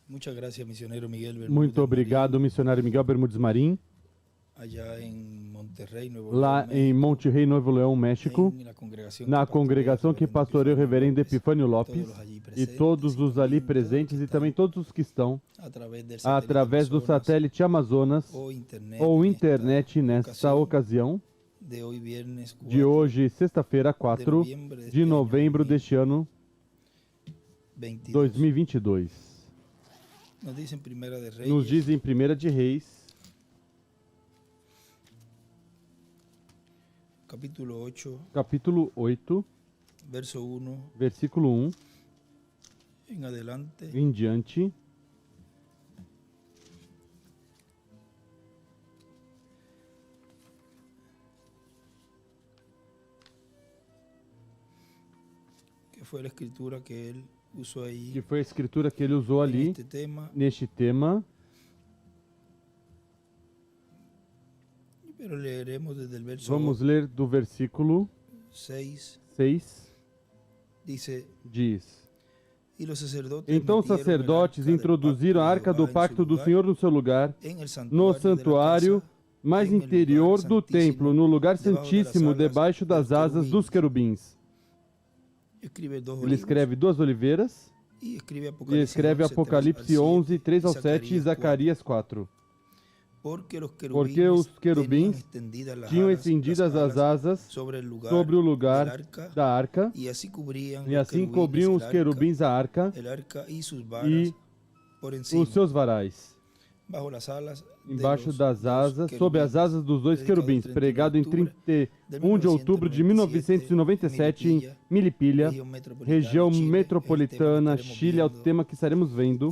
Muchas gracias, misionero Miguel Bermúdez Muito obrigado, missionário Miguel Bermudes Marim, allá en Monterrey, Nuevo lá León, em México, Monte Rei, Novo Leão, México, en la congregación na congregação que pastoreia o reverendo Epifânio Lopes, todos los allí e presentes, todos os ali también todos presentes que e também están todos os que estão a través del através do satélite Amazonas o internet, ou en internet esta nesta ocasião de hoy viernes 4 de hoje, sexta-feira, 4 de novembro deste ano 22. 2022. Nos dice en Primera de Reyes, Nos diz em 1 de Reis, capítulo 8, capítulo 8, verso 1 versículo 1 en adelante, em diante, que fue la escritura que él usó ahí que foi a escritura que ele usou en ali este tema, neste tema, pero leeremos desde el verso vamos ler do versículo 6, 6, dice: diz: Y los sacerdotes Então os metieron el sacerdotes arca del introduziram a pacto de arca do Jehová en su pacto do lugar, Senhor no seu lugar, en el no santuario de la santuário casa, mais en el interior lugar do templo, no lugar debajo de las santíssimo, alas debaixo das dos asas dos querubins. Escribe dos Ele olivos escreve duas oliveiras y escribe e escreve Apocalipse 11, 3 ao 7 e Zacarias 4. Porque Porque os querubins tinham estendidas as asas sobre sobre o lugar da arca, e assim cobriam os querubins a arca e suas varas e por encima, os seus varais, bajo las alas embaixo de das los asas, dos sob as asas dos dois querubins, pregado em 31 de outubro de 1997 em Milipilha, região metropolitana, Chile, é o tema que estaremos vendo.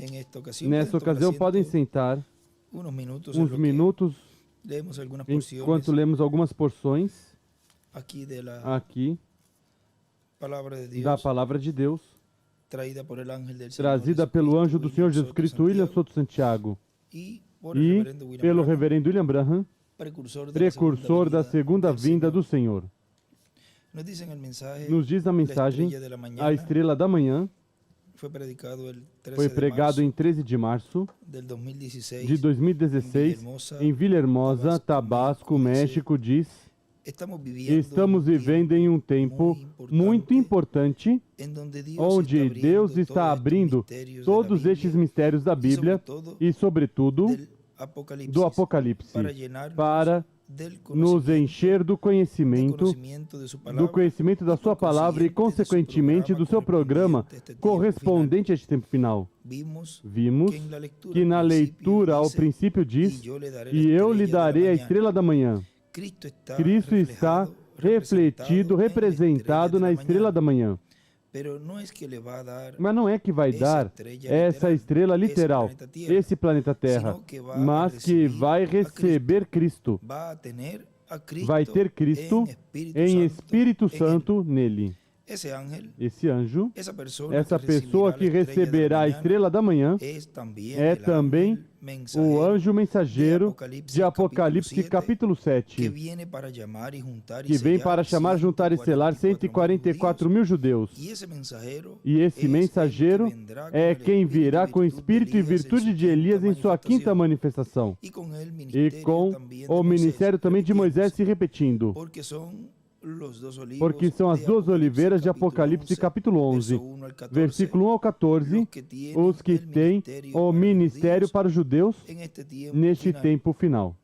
Nessa ocasião, podem sentar uns minutos leemos algunas enquanto lemos algumas porções aqui aqui palavra de da Deus palavra de Deus, traída por el ángel del Señor trazida pelo anjo do Senhor Jesus Cristo, William Soto Santiago, e por e reverendo William pelo Branham, reverendo William Branham, precursor da segunda vinda do Senhor. Nos dice en el mensaje, Nos diz na mensagem, estrella de la mañana, a estrela da manhã foi predicado el 13 foi de pregado março em 13 de março del 2016 de 2016 em Villahermosa, Tabasco, México, diz: estamos vivendo em um tempo muito importante onde Deus está abrindo todos estes mistérios da Bíblia e, sobretudo, do Apocalipse, para nos encher do conhecimento da sua palavra e, consequentemente, do seu programa correspondente a este tempo final. Vimos que na leitura ao princípio diz: e eu lhe darei a estrela da manhã. Cristo está refletido, representado na estrela da manhã. Mas não é que vai dar essa estrela literal, esse planeta Terra, mas que vai receber Cristo. Vai ter Cristo em Espírito Santo nele. Esse anjo, essa pessoa que receberá a estrela da manhã, é também o anjo mensageiro de Apocalipse capítulo 7, que vem para chamar, juntar e selar 144 mil judeus. E esse mensageiro é quem virá com espírito e virtude de Elias em sua quinta manifestação, e com o ministério também de Moisés se repetindo, porque são as duas oliveiras de Apocalipse capítulo 11, versículo 1 ao 14, os que têm o ministério para os judeus neste tempo final.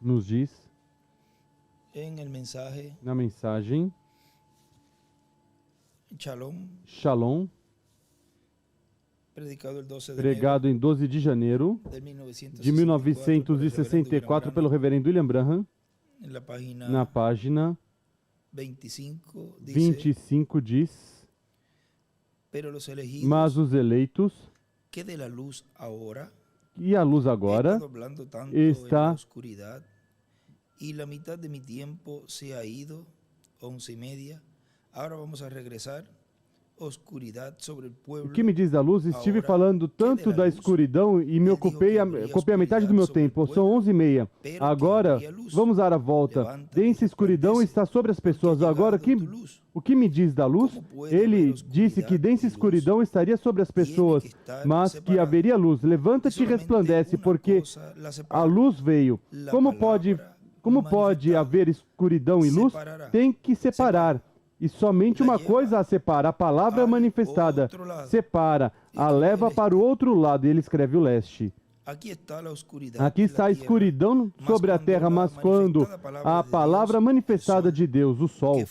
Nos diz na mensagem Shalom, pregado em 12 de janeiro de 1964 pelo reverendo William Branham, na página 25 diz: mas os eleitos, e a luz agora está y la mitad de mi tiempo se ha ido, 11:30. Ahora vamos a regresar O que me diz da luz? Estive falando tanto da escuridão e me ocupei a metade do meu tempo. São 11h30. Agora, vamos dar a volta. Densa escuridão está sobre as pessoas. Agora, o que me diz da luz? Ele disse que densa escuridão estaria sobre as pessoas, mas que haveria luz. Levanta-te e resplandece, porque a luz veio. Como pode haver escuridão e luz? Tem que separar. E somente uma coisa a separa, a palavra manifestada separa, a leva para o outro lado. E ele escreve o leste. Aqui está a escuridão sobre a terra, mas quando a palavra manifestada de Deus, o sol,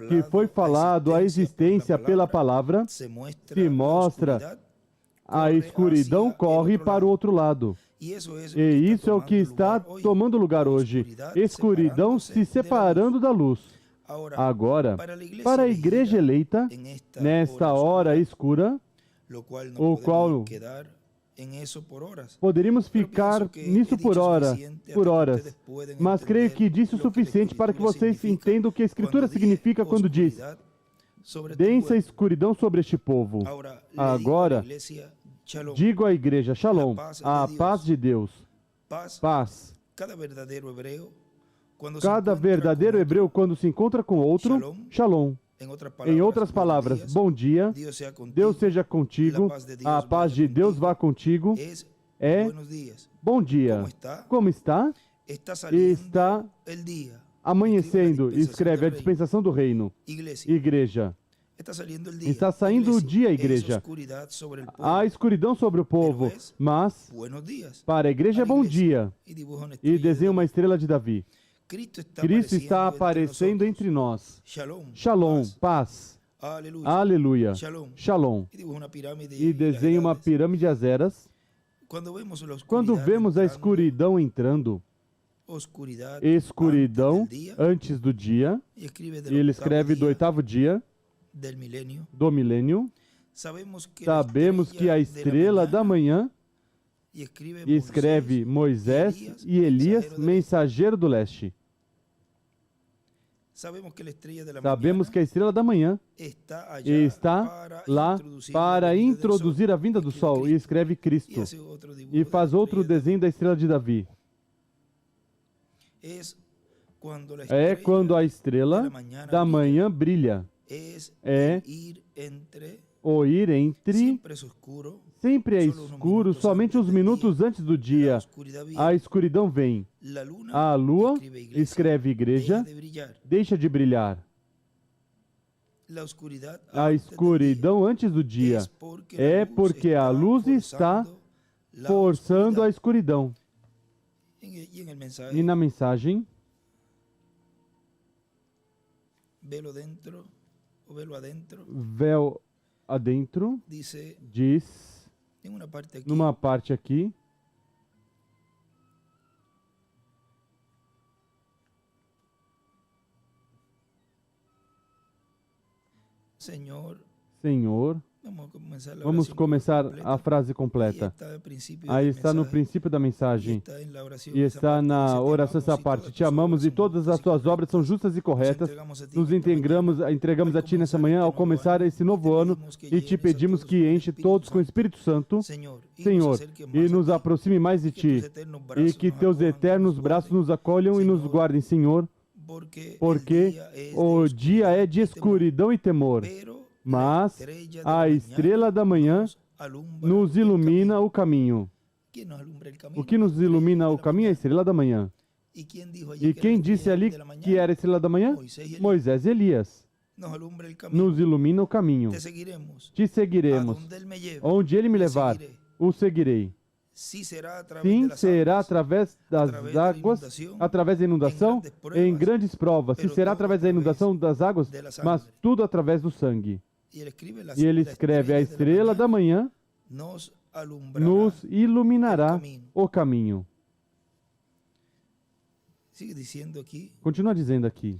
que foi falado, a existência pela palavra, se mostra, a escuridão corre para o outro lado. E isso é o que está tomando lugar hoje. Escuridão se separando da luz. Agora, para a igreja eleita, nesta hora escura, o qual poderíamos ficar nisso por horas, mas creio que disse o suficiente para que vocês entendam o que a Escritura significa quando diz densa escuridão sobre este povo. Agora, digo à igreja, Shalom, a paz de Deus, paz. Cada verdadeiro hebreu, quando se encontra com outro, Shalom. Em outras palavras, bom dia, Deus seja contigo, a paz de Deus vá contigo, bom dia. Como está? Está amanhecendo, escreve a dispensação do reino. Igreja. Está saindo o dia, igreja. Há escuridão sobre o povo, mas para a igreja é bom dia. E desenha uma estrela de Davi. Cristo está aparecendo entre nós. Shalom, paz. Aleluia. Shalom. E desenha uma pirâmide às eras. Quando vemos a escuridão entrando, escuridão antes do dia, e ele escreve do 8º dia do milênio, sabemos que a estrela da manhã, e escreve Moisés e Elias, mensageiro do leste. Sabemos que a estrela da manhã está lá para introduzir a vinda do sol, e escreve Cristo. E faz outro desenho da estrela de Davi. É quando a estrela da manhã brilha. É o ir entre... Sempre é escuro, somente uns minutos antes do dia. A escuridão vem. A lua, escreve igreja, deixa de brilhar. A escuridão antes do dia é porque a luz está forçando a escuridão. E na mensagem, véu adentro, diz, numa parte aqui, Senhor, vamos começar a frase completa. Aí está no princípio da mensagem. E está na oração essa parte. Te amamos e todas as tuas obras são justas e corretas. Nos entregamos a Ti nessa manhã ao começar esse novo ano e te pedimos que enche todos com o Espírito Santo, Senhor, e nos aproxime mais de Ti. E que Teus eternos braços nos acolham e nos guardem, Senhor, porque o dia é de escuridão e temor. Mas a estrela da manhã nos ilumina o caminho. O que nos ilumina o caminho é a estrela da manhã. E quem disse ali que era a estrela da manhã? Moisés e Elias. Nos ilumina o caminho. Te seguiremos. Onde ele me levar, o seguirei. Sim, será através das águas, através da inundação, em grandes provas. Se será através da inundação das águas, mas tudo através do sangue. E ele escreve, a estrela da manhã nos iluminará o caminho. Continua dizendo aqui.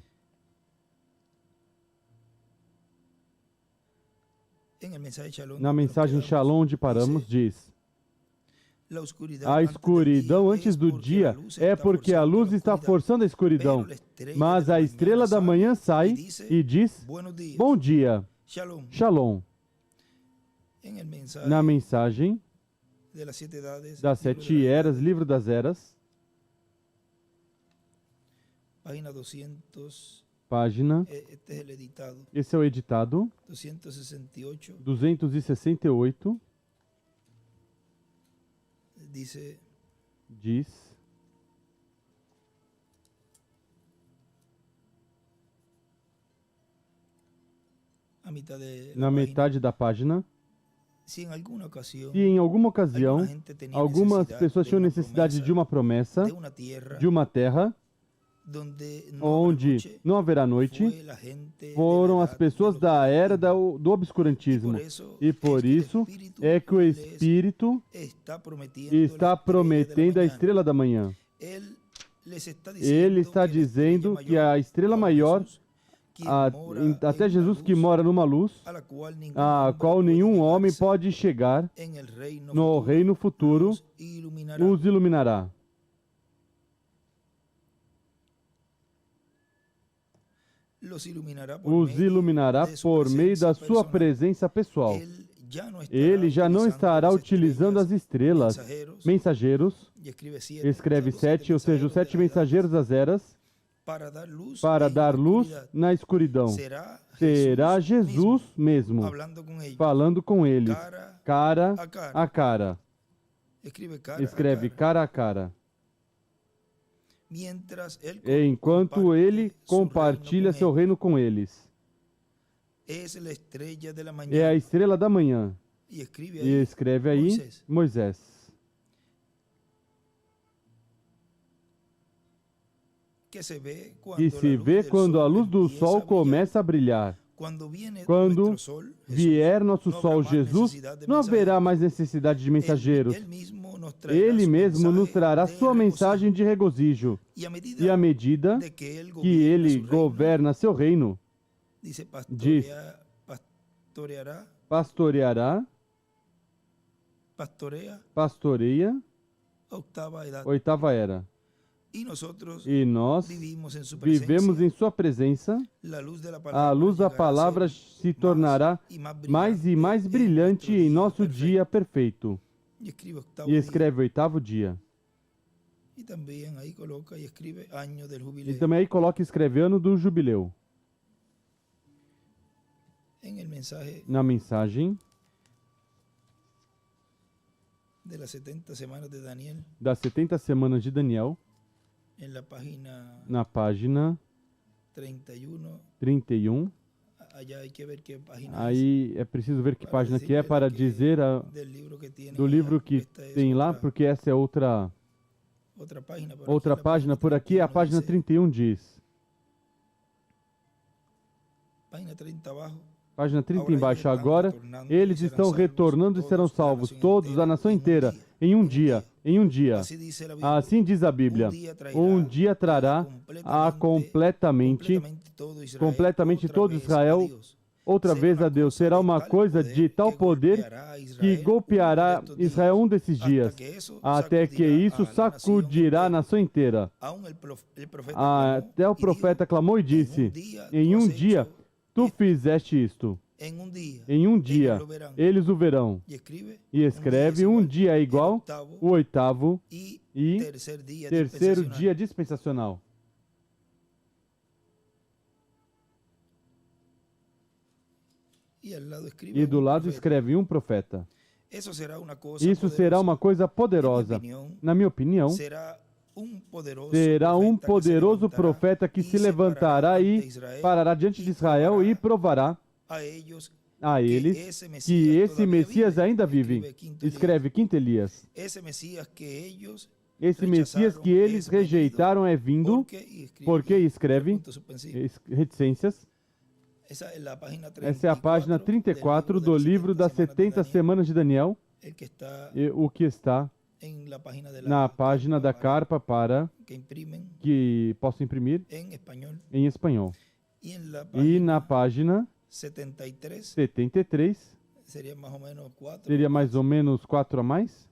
Na mensagem Shalom, onde paramos, diz: a escuridão antes do dia é porque a luz está forçando a escuridão. Mas a estrela da manhã sai e diz, bom dia. Shalom. na mensagem das 7 eras, livro das eras, página, esse é o editado, 268, diz, na metade da página, se em alguma ocasião algumas pessoas tinham necessidade de uma promessa, de uma terra, onde não haverá noite, foram as pessoas da era do obscurantismo. E por isso é que o Espírito está prometendo a estrela da manhã. Ele está dizendo que a estrela maior, até Jesus que mora numa luz, a qual nenhum homem pode chegar, no reino futuro, os iluminará. Os iluminará por meio da sua presença pessoal. Ele já não estará utilizando as estrelas, mensageiros, escreve 7, ou seja, os 7 mensageiros das eras, para dar luz na escuridão. Será Jesus mesmo, falando com eles, cara a cara. Escreve cara a cara. Enquanto ele compartilha seu reino com eles. É a estrela da manhã. E escreve aí Moisés. Que se vê quando a luz do sol começa a brilhar. Quando vier nosso sol Jesus, não haverá mais necessidade de mensageiros. Ele mesmo nos trará sua mensagem de regozijo. E à medida que ele governa seu reino, diz, pastoreia, oitava era. E nós vivemos em sua presença, a luz da palavra se tornará mais e mais brilhante em nosso dia perfeito. E escreve oitavo dia. E também aí coloca e escreve ano do jubileu. Na mensagem das 70 semanas de Daniel, na página 31, aí é preciso ver que página que é para dizer do livro que tem lá, porque essa é outra página. Por aqui a página 31 diz. Página 30 embaixo. Agora, eles estão retornando e serão salvos, todos, a nação inteira, em um dia. Assim diz a Bíblia. Um dia trará completamente todo Israel outra vez a Deus. Será uma coisa de tal poder que golpeará Israel um desses dias, até que isso sacudirá a nação inteira. Até o profeta clamou e disse, em um dia tu fizeste isto. Em um dia eles o verão. E escreve, um dia é igual o oitavo e terceiro dia dispensacional. E do lado escreve um profeta. Isso será uma coisa poderosa. Na minha opinião, será um poderoso profeta que se levantará e parará diante de Israel e provará a eles que esse Messias ainda vive. Escreve quinto Elias. Esse Messias que eles rejeitaram é vindo, porque escreve reticências. Essa é a página 34 do livro das 70 semanas de Daniel, o que está na página da carpa para que possa imprimir em espanhol. E na página 73, seria mais ou menos 4 a mais?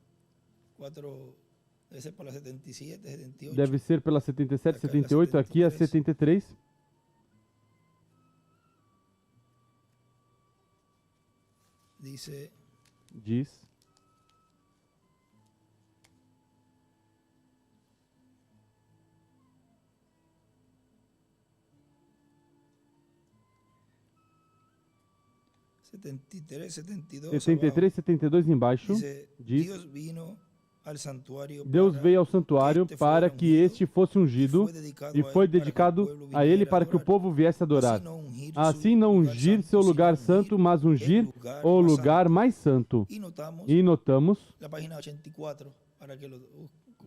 Deve ser pela 77, 78, aqui a 73. diz: setenta e três, 72 embaixo, diz: Deus veio ao santuário para que este fosse ungido e foi dedicado a ele para que o povo viesse adorar. Assim não ungir seu lugar santo, mas ungir o lugar mais santo. E notamos,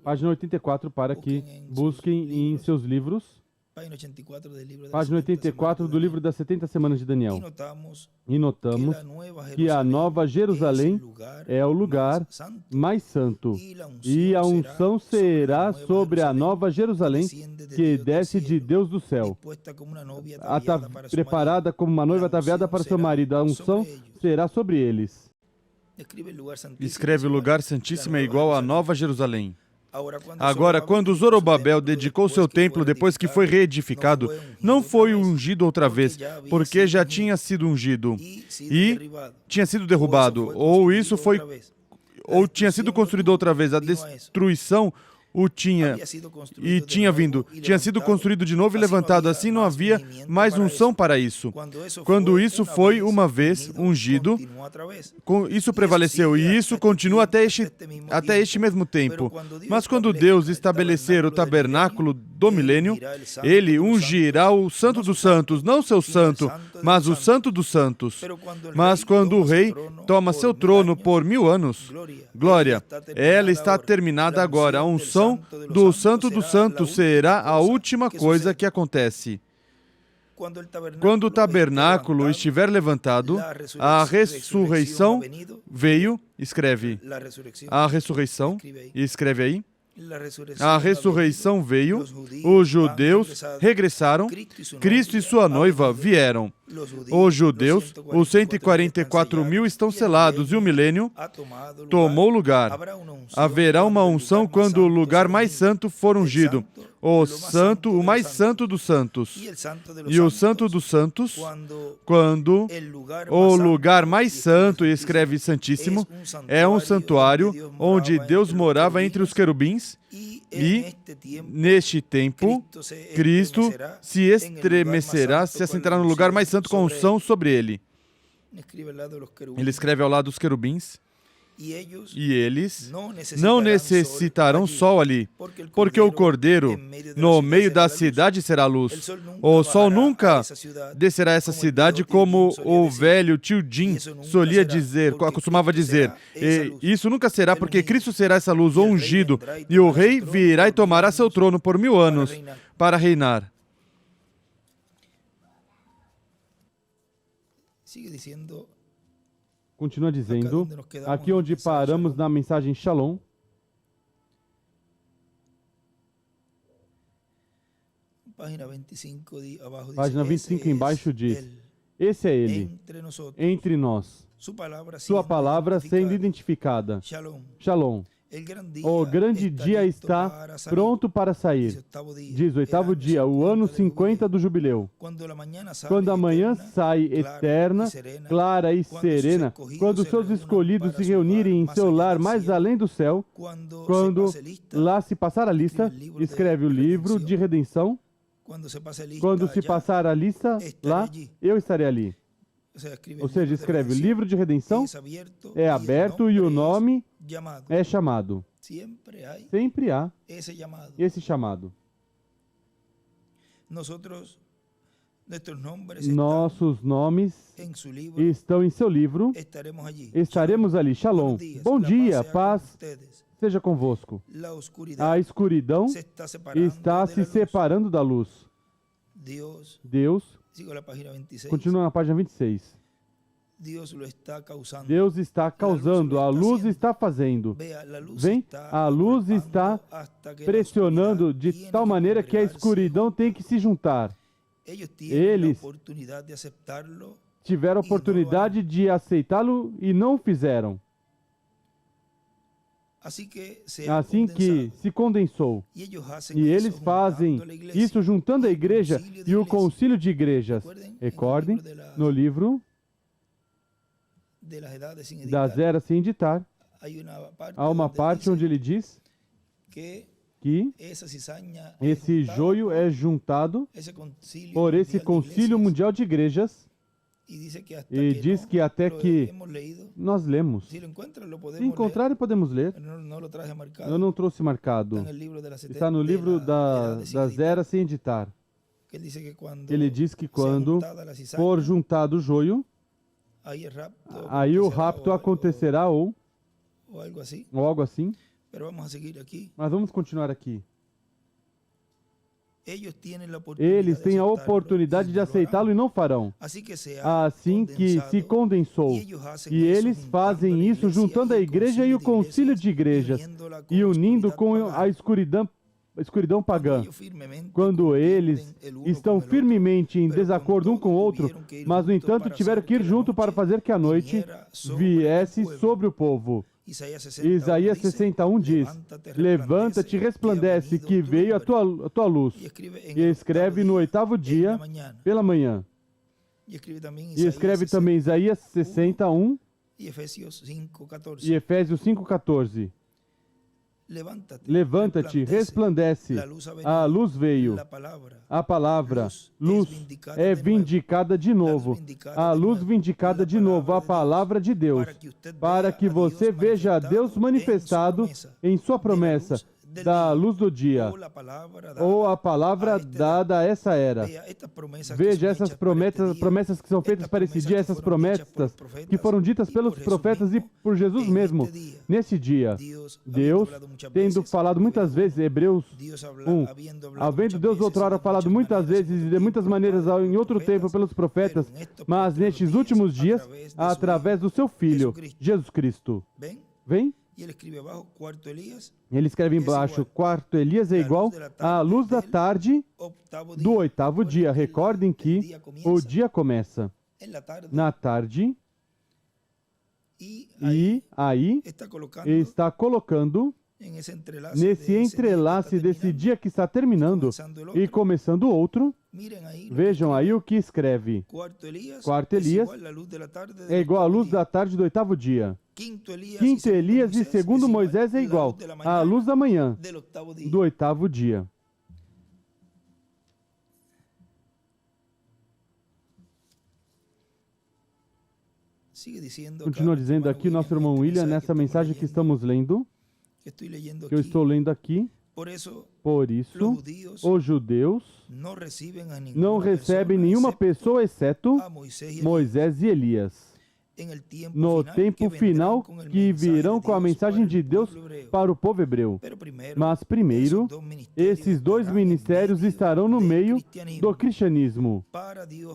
página 84, para que busquem em seus livros, página 84 do livro das 70 semanas de Daniel. E notamos que a Nova Jerusalém é o lugar mais santo. E a unção será sobre a Nova Jerusalém, que desce de Deus do céu, preparada como uma noiva ataviada para seu marido. A unção será sobre eles. Escreve: o lugar santíssimo é igual à Nova Jerusalém. Agora, quando Zorobabel dedicou seu templo depois que foi reedificado, não foi ungido outra vez, porque já tinha sido ungido e tinha sido derrubado, ou tinha sido construído outra vez. A destruição tinha vindo, tinha sido construído de novo e levantado. Assim não havia mais unção para isso. Quando isso foi uma vez ungido, isso prevaleceu e isso continua até este mesmo tempo. Mas quando Deus estabelecer o tabernáculo do milênio, Ele ungirá o Santo dos Santos, não seu santo, mas o Santo dos Santos. Mas quando o rei toma seu trono por 1000 anos, glória, ela está terminada agora. A unção do Santo dos Santos será a última coisa que acontece. Quando o tabernáculo estiver levantado, a ressurreição veio, escreve. A ressurreição, e escreve aí. A ressurreição veio, os judeus regressaram, Cristo e sua noiva vieram. Os judeus, os 144.000 estão selados e o milênio tomou lugar. Haverá uma unção quando o lugar mais santo for ungido, o mais santo dos santos. E o santo dos santos, quando o lugar mais santo, e escreve santíssimo, é um santuário onde Deus morava entre os querubins, e neste tempo, Cristo se estremecerá, se assentará no lugar mais santo com unção sobre ele. Ele escreve ao lado dos querubins. E eles não necessitarão sol ali, porque o Cordeiro no meio da cidade será luz. O sol nunca descerá a essa cidade, como o velho tio Jim costumava dizer. E isso nunca será, porque Cristo será essa luz, o ungido, e o rei virá e tomará seu trono por 1000 anos para reinar. Continua dizendo, aqui onde paramos na mensagem Shalom, página 25 embaixo diz: esse é ele, entre nós, sua palavra sendo identificada. Shalom. O grande dia está pronto para sair. Diz o 8º dia, o ano 50 do jubileu. Quando a manhã sai eterna, clara e serena, quando seus escolhidos se reunirem em seu lar mais além do céu, quando lá se passar a lista, escreve o livro de redenção. Quando se passar a lista lá, eu estarei ali. Ou seja, escreve o livro de redenção, é aberto e o nome é chamado. Sempre há esse chamado. Nossos nomes estão em seu livro. Estaremos ali. Shalom. Bom dia, paz seja convosco. A escuridão está se separando da luz. Deus, continua na página 26. Deus está causando, a luz está fazendo. Vem, a luz está pressionando de tal maneira que a escuridão tem que se juntar. Eles tiveram a oportunidade de aceitá-lo e não o fizeram. Assim que se condensou. E eles fazem isso juntando a igreja e o concílio de igrejas. Recordem, no livro das eras sem editar, há uma parte onde ele diz que esse joio é juntado por esse concílio mundial de igrejas, e diz que até que nós lemos. Se encontrarem, podemos ler. Eu não trouxe marcado. Está no livro das eras sem editar. Ele diz que quando for juntado o joio, aí o rapto acontecerá ou algo assim. Mas vamos continuar aqui. Eles têm a oportunidade de aceitá-lo e não farão. Assim que se condensou. E eles fazem isso juntando a igreja e o concílio de igrejas e unindo com a escuridão pagã. Quando eles estão firmemente em desacordo um com o outro, mas no entanto tiveram que ir junto para fazer que a noite viesse sobre o povo. Isaías 61 diz: levanta-te, resplandece, que veio a tua luz. E escreve no 8º dia, pela manhã. E escreve também Isaías 61 e Efésios 5:14. Levanta-te, resplandece, a luz veio, a palavra, luz é vindicada de novo, a luz vindicada de novo, a palavra de Deus, para que você veja a Deus manifestado em sua promessa, da luz do dia, ou a palavra dada a essa era. Veja essas promessas que são feitas para esse dia, essas promessas que foram ditas pelos profetas e por Jesus mesmo. Nesse dia, Deus, tendo falado muitas vezes, Hebreus 1, havendo Deus outrora falado muitas vezes e de muitas maneiras em outro tempo pelos profetas, mas nestes últimos dias, através do seu Filho, Jesus Cristo. Vem? Ele escreve embaixo, quarto Elias é igual à luz da tarde do 8º dia. Recordem que o dia começa na tarde e aí está colocando nesse entrelace desse dia que está terminando e começando outro. Vejam aí o que escreve. Quarto Elias é igual à luz da tarde do 8º dia. Quinto Elias e segundo Moisés é igual à luz da manhã do 8º dia. Continua dizendo aqui nosso irmão William, nessa mensagem que estamos lendo, que eu estou lendo aqui. Por isso, os judeus não recebem nenhuma pessoa exceto Moisés e Elias. No tempo final, que virão com a mensagem de Deus para o povo hebreu. Mas primeiro, esses dois ministérios estarão no meio do cristianismo,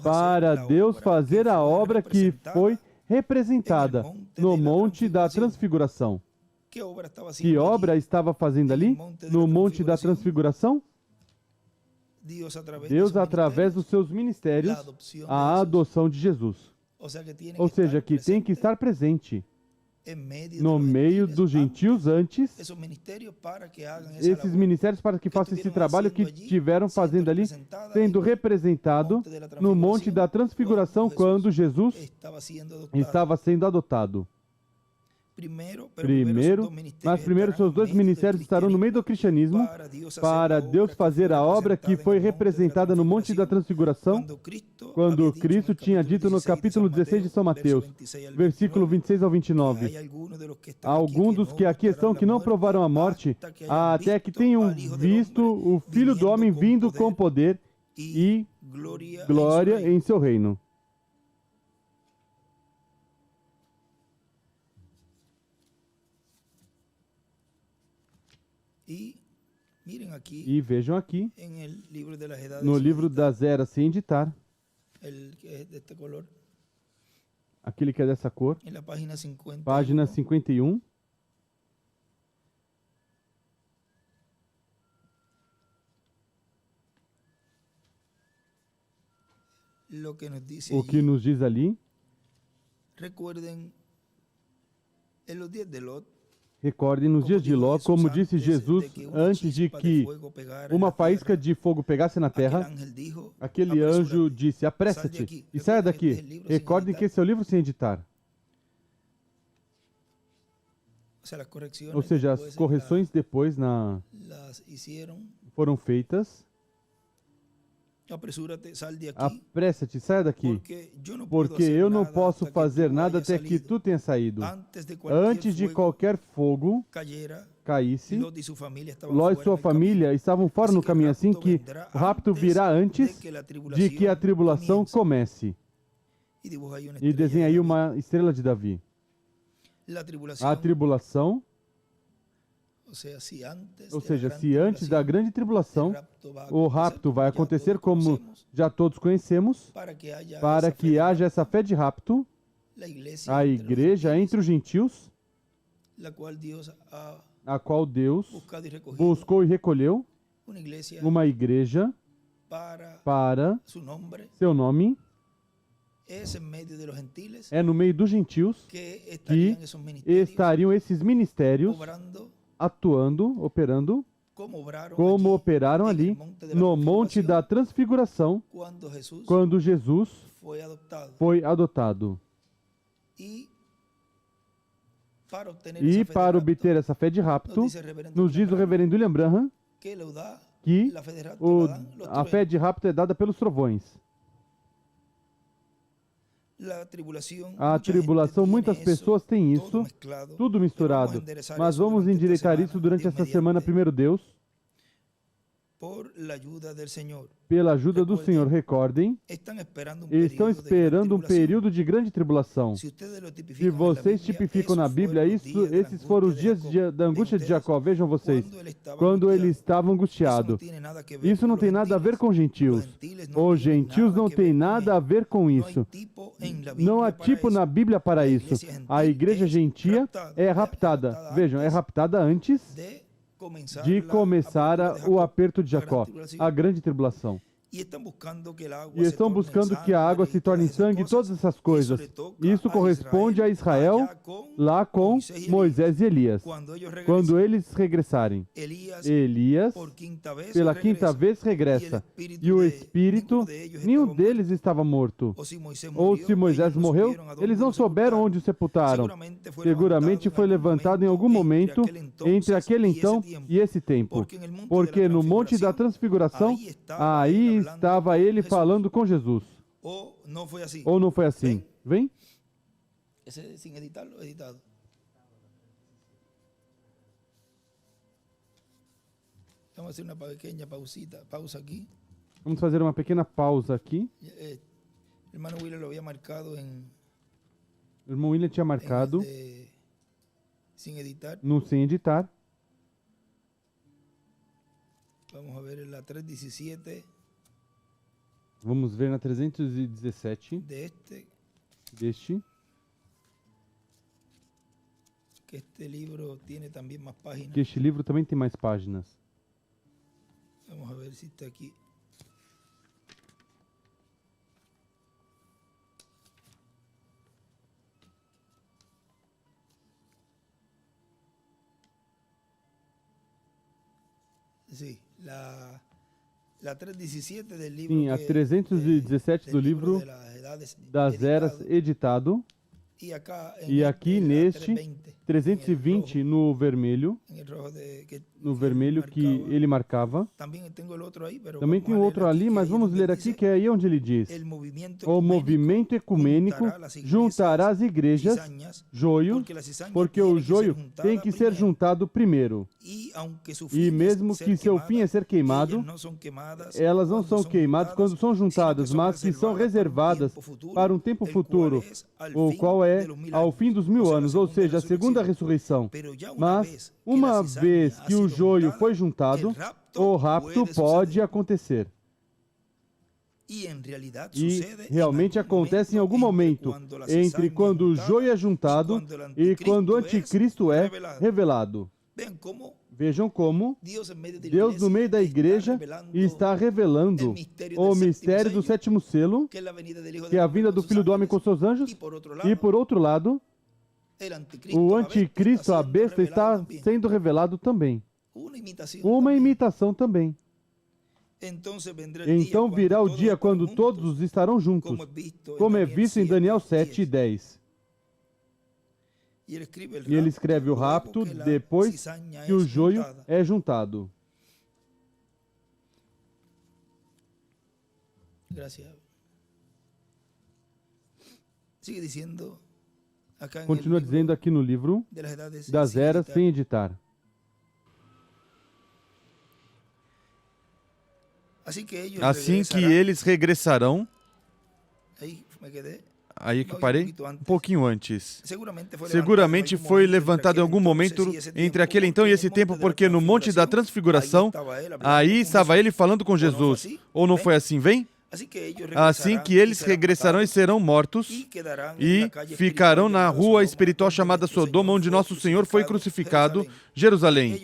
para Deus fazer a obra que foi representada no Monte da Transfiguração. Que obra estava fazendo ali, no Monte da Transfiguração? Deus, através dos seus ministérios, a adoção de Jesus. Ou seja, que tem que estar presente no meio dos gentios antes, esses ministérios para que façam esse trabalho que tiveram fazendo ali, sendo representado no Monte da Transfiguração quando Jesus estava sendo adotado. Mas primeiro seus dois ministérios estarão no meio do cristianismo para Deus fazer a obra que foi representada no Monte da Transfiguração, quando Cristo tinha dito no capítulo 16 de São Mateus, versículo 26 ao 29. Há alguns dos que aqui estão que não provaram a morte, até que tenham visto o Filho do Homem vindo com poder e glória em seu reino. E vejam aqui, no livro das eras sem editar, aquele que é dessa cor, página 51, o que nos diz ali, recordem nos dias de Ló, como disse Jesus, antes de que uma faísca de fogo pegasse na terra, aquele anjo disse, apressa-te e saia daqui. Recordem que esse é o livro sem editar. Ou seja, as correções depois foram feitas. Apressa-te, saia daqui, porque eu não posso fazer nada até que tu tenha saído. Antes de qualquer fogo caísse, Ló e sua família estavam fora no caminho, assim que o rapto virá antes de que a tribulação comece. E desenha aí uma estrela de Davi. A tribulação, ou seja, se antes da grande tribulação o rapto vai acontecer, como já todos conhecemos, para que haja essa fé de rapto, a igreja entre os gentios, a qual Deus buscou e recolheu, uma igreja para seu nome, é no meio dos gentios que estariam esses ministérios atuando, operando, como operaram ali no Monte da Transfiguração, quando Jesus foi adotado. E para obter essa fé de rapto, nos diz o reverendo William Branham que a fé de rapto é dada pelos trovões. A tribulação, muitas pessoas têm isso, tudo misturado. Mas vamos endireitar isso durante essa semana, primeiro Deus. Pela ajuda do Senhor, recordem, estão esperando um período de grande tribulação. Se vocês tipificam na Bíblia isso, esses foram os dias da angústia de Jacó. Vejam vocês, quando ele estava angustiado. Isso não tem nada a ver com gentios. Os gentios não têm nada a ver com isso. Não há tipo na Bíblia para isso. A igreja gentia é raptada. Vejam, é raptada antes de começar o aperto de Jacó, a grande tribulação. E estão buscando que a água se torne sangue e todas essas coisas. Isso corresponde a Israel, lá com Moisés e Elias. Quando eles regressarem, Elias, pela quinta vez, regressa. E o Espírito, nenhum deles estava morto. Ou se Moisés morreu, eles não souberam onde o sepultaram. Seguramente foi levantado em algum momento entre aquele então e esse tempo. Porque no Monte da Transfiguração, aí estava ele falando com Jesus. Ou não foi assim? Vem? Sem editarlo, editado. Vamos fazer uma pequena pausa aqui. Vamos fazer uma pequena pausa aqui. O irmão William lo havia marcado em... O irmão William tinha marcado sem editar. No sem editar. Vamos ver na 317. Vamos ver na 317 deste. Que este livro tem também mais páginas. Que este livro também tem mais páginas. Vamos ver se está aqui. Sí, la 317 del livro. Sim, a 317 do livro das Eras, editado. E aqui neste 320 no vermelho que ele marcava. Também tem outro ali, mas vamos ler aqui, que é aí onde ele diz: o movimento ecumênico juntará as igrejas, joio, porque o joio tem que ser juntado primeiro. E mesmo que seu fim é ser queimado, elas não são queimadas quando são juntadas, mas que são reservadas para um tempo futuro, o qual é ao fim dos 1000 anos, ou seja, a segunda ressurreição. Mas, uma vez que o joio foi juntado, o rapto pode acontecer. E realmente acontece em algum momento entre quando o joio é juntado e quando o anticristo é revelado. Vejam como Deus, no meio da igreja, está revelando o mistério do sétimo selo, que é a vinda do Filho do Homem com seus anjos. E, por outro lado, o anticristo, a besta, está sendo revelado também. Uma imitação também. Então virá o dia quando todos estarão juntos, como é visto em Daniel 7 e 10. E ele escreve o rapto depois que o joio é juntado. Continua dizendo aqui no livro das eras sem editar. Assim que eles regressarão. Aí que eu parei? Um pouquinho antes. Seguramente foi levantado em algum momento entre aquele então e esse tempo, porque no Monte da Transfiguração, aí estava ele falando com Jesus. Ou não foi assim, vem? Assim que eles regressarão e serão mortos e ficarão na rua espiritual chamada Sodoma, onde nosso Senhor foi crucificado, Jerusalém.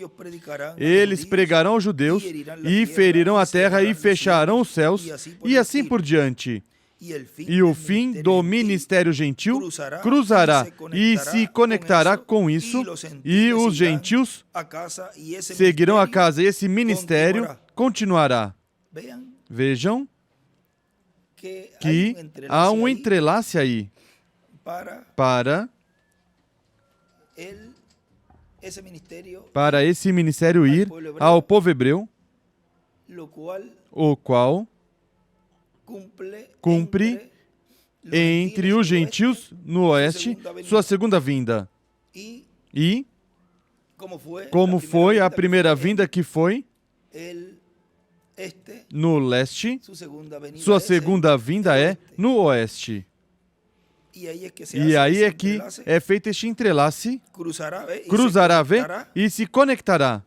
Eles pregarão aos judeus e ferirão a terra e fecharão os céus e assim por diante. E o fim do ministério gentil cruzará e se conectará com isso, e os gentios seguirão a casa, e esse ministério continuará. Vejam que há um entrelace aí para esse ministério ir ao povo hebreu, o qual cumpre entre os gentios no oeste sua segunda vinda. E como foi a primeira vinda que foi no leste, sua segunda vinda é no oeste. E aí é que é feito este entrelace, cruzará, e se conectará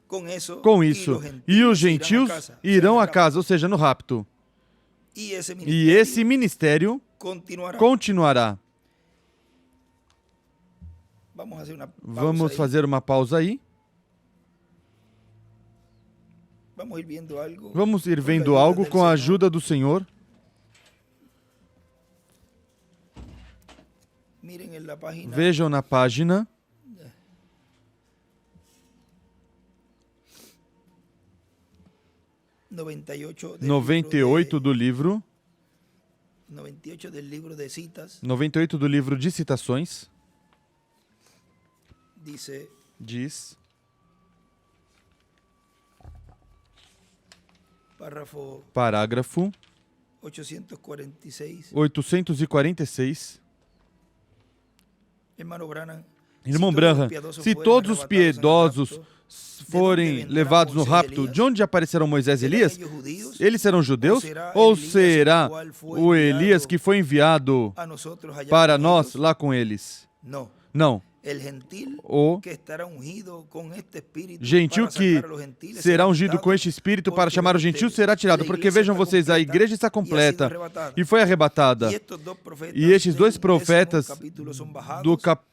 com isso. E os gentios irão a casa, ou seja, no rapto. E esse ministério continuará. Vamos fazer uma pausa aí. Vamos ir vendo algo com a ajuda do Senhor. Vejam na página 98 do livro 98 do livro de citações. Diz parágrafo 846. Irmão Branham, se todos os piedosos forem levados no rapto, de onde aparecerão Moisés e Elias? Eles serão judeus? Ou será o Elias que foi enviado para nós lá com eles? Não. O gentil que será ungido com este espírito para chamar o gentil será tirado, porque vejam vocês, a igreja está completa e foi arrebatada. E estes dois profetas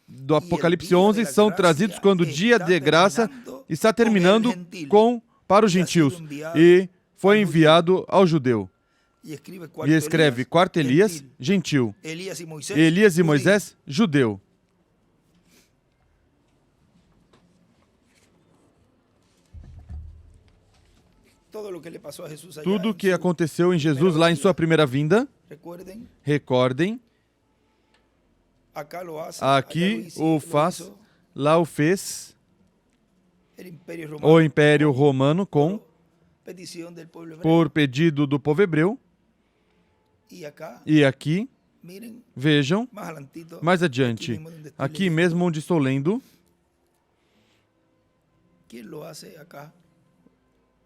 do Apocalipse 11 são trazidos quando o dia de graça está terminando para os gentios e foi enviado ao judeu. E escreve quarto Elias, gentil. Elias e Moisés, judeu. Tudo o que aconteceu em Jesus lá em sua primeira vinda, recordem, aqui o faz, lá o fez o Império Romano por pedido do povo hebreu. E aqui, vejam, mais adiante, aqui mesmo onde estou lendo,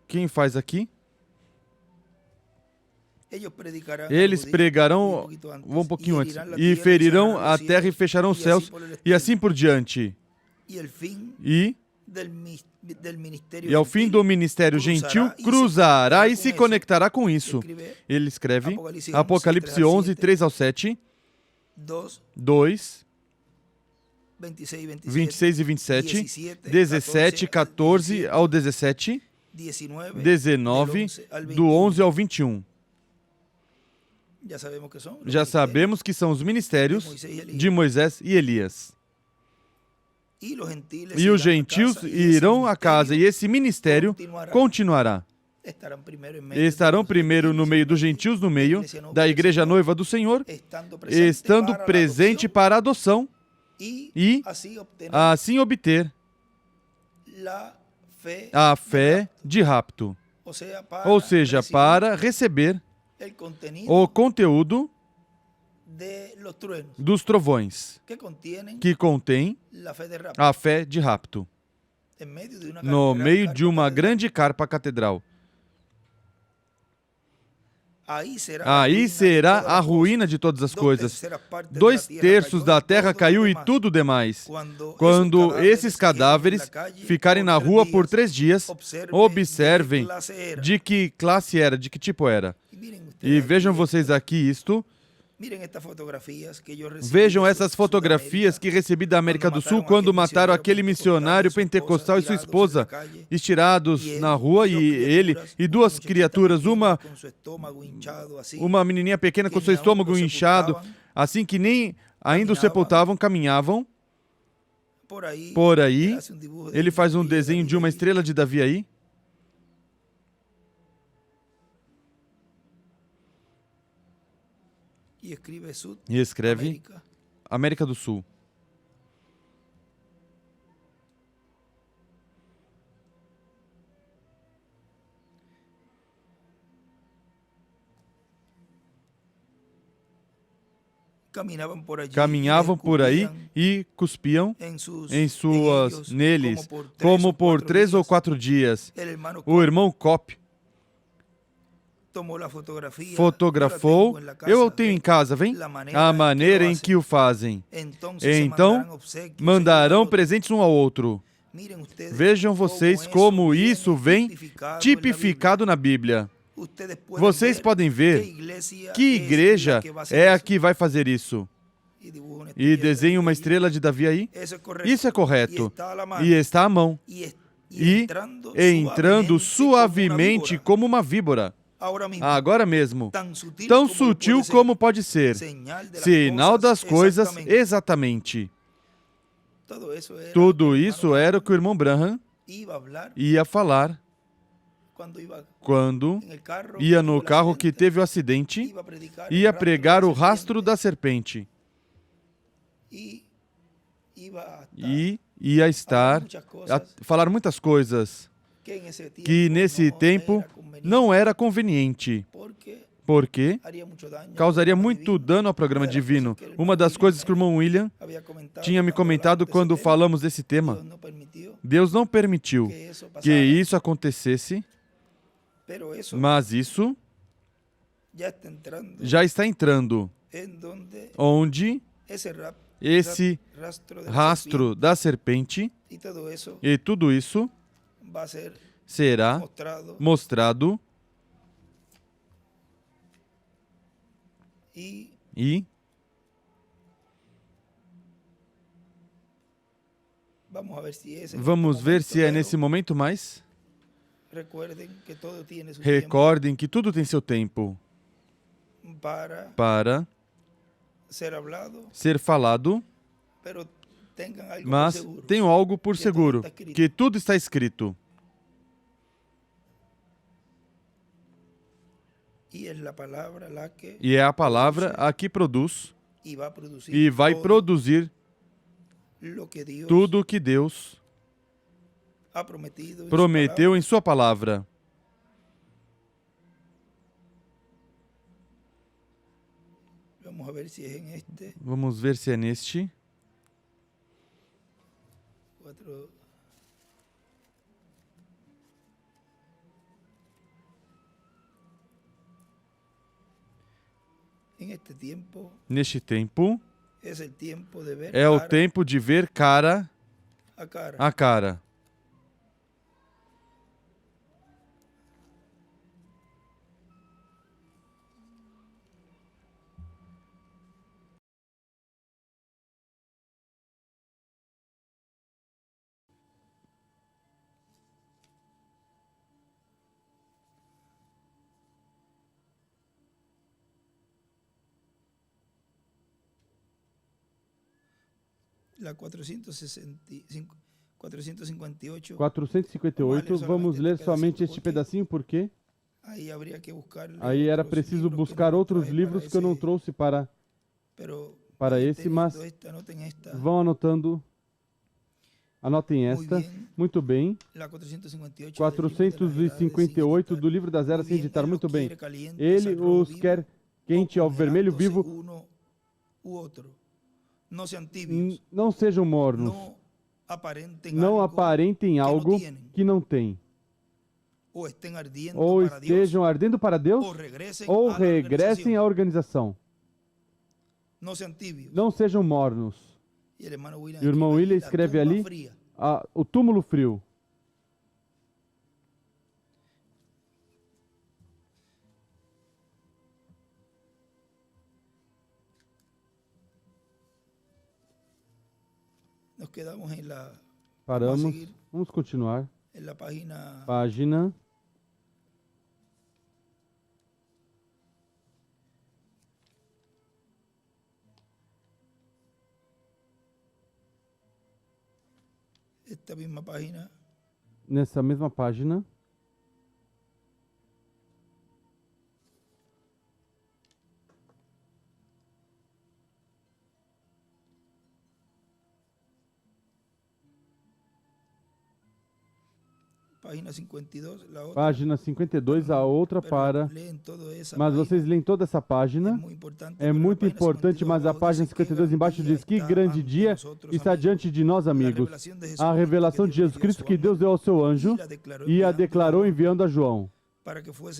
quem faz aqui? Eles pregarão, um pouquinho antes, e ferirão a terra e fecharão os céus, e assim por diante. E ao fim do ministério gentil, cruzará e se conectará com isso. Ele escreve, Apocalipse 11, 3 ao 7, 2, 26 e 27, 17, 14 ao 17, 19, do 11 ao 21. Já sabemos que são os ministérios de Moisés e Elias. E os gentios irão à casa, e esse ministério continuará. Estarão primeiro no meio dos gentios, no meio da igreja noiva do Senhor, estando presente para a adoção, e assim obter a fé de rapto. Ou seja, para receber o conteúdo dos trovões, que contém a fé de rapto, no meio de uma grande carpa catedral. Aí será a ruína de todas as coisas. 2/3 da terra caiu e tudo demais. Quando esses cadáveres ficarem na rua por 3 dias, observem de que classe era, de que tipo era. E vejam vocês aqui isto. Vejam essas fotografias que recebi da América do Sul quando mataram aquele missionário pentecostal e sua esposa, estirados na rua, e ele e 2 criaturas, uma menininha pequena com seu estômago inchado, assim que nem ainda o sepultavam, caminhavam. Por aí, ele faz um desenho de uma estrela de Davi aí. E escreve América do Sul. Caminhavam por aí e cuspiam neles, como por 3 ou 4 dias. O irmão Kopp fotografou, eu o tenho em casa, vem? A maneira em que o fazem. Então, mandarão presentes um ao outro. Vejam vocês como isso vem tipificado na Bíblia. Vocês podem ver que igreja é a que vai fazer isso. E desenha uma estrela de Davi aí. Isso é correto. E está à mão. E entrando suavemente como uma víbora. Agora mesmo, tão sutil como pode ser, sinal das coisas exatamente. Tudo isso era o que o irmão Branham ia falar quando ia no carro que teve o acidente, ia pregar o rastro da serpente. E ia falar muitas coisas que nesse tempo não era conveniente, porque causaria muito dano ao programa divino. Uma das coisas que o irmão William tinha me comentado quando falamos desse tema, Deus não permitiu que isso acontecesse, mas isso já está entrando, onde esse rastro da serpente e tudo isso será mostrado e vamos ver se é nesse momento mais. Recordem que tudo tem seu tempo para ser falado, mas tenham algo por seguro, que tudo está escrito. E é a palavra a que produz e vai produzir tudo o que Deus prometeu em sua palavra. Vamos ver se é neste. Neste tempo, é o tempo de ver cara a cara. La 458, vamos ler somente este pedacinho, porque aí era preciso buscar outros livros que eu não trouxe para para esse, mas vão anotando. Anotem esta. Muito bem. 458 do livro das eras sem editar. Muito bem. Ele os quer quente ao vermelho vivo. Não sejam mornos. Não aparentem algo que não têm. Ou estejam ardendo para Deus, ou regressem à organização. Não sejam mornos. E o irmão William escreve ali o túmulo frio. Paramos. Vamos continuar. Página. Nessa mesma página. Página 52, a outra para... Mas vocês leem toda essa página. É muito importante, mas a página 52 embaixo diz: que grande dia está diante de nós, amigos. A revelação de Jesus Cristo que Deus deu ao seu anjo e a declarou enviando a João,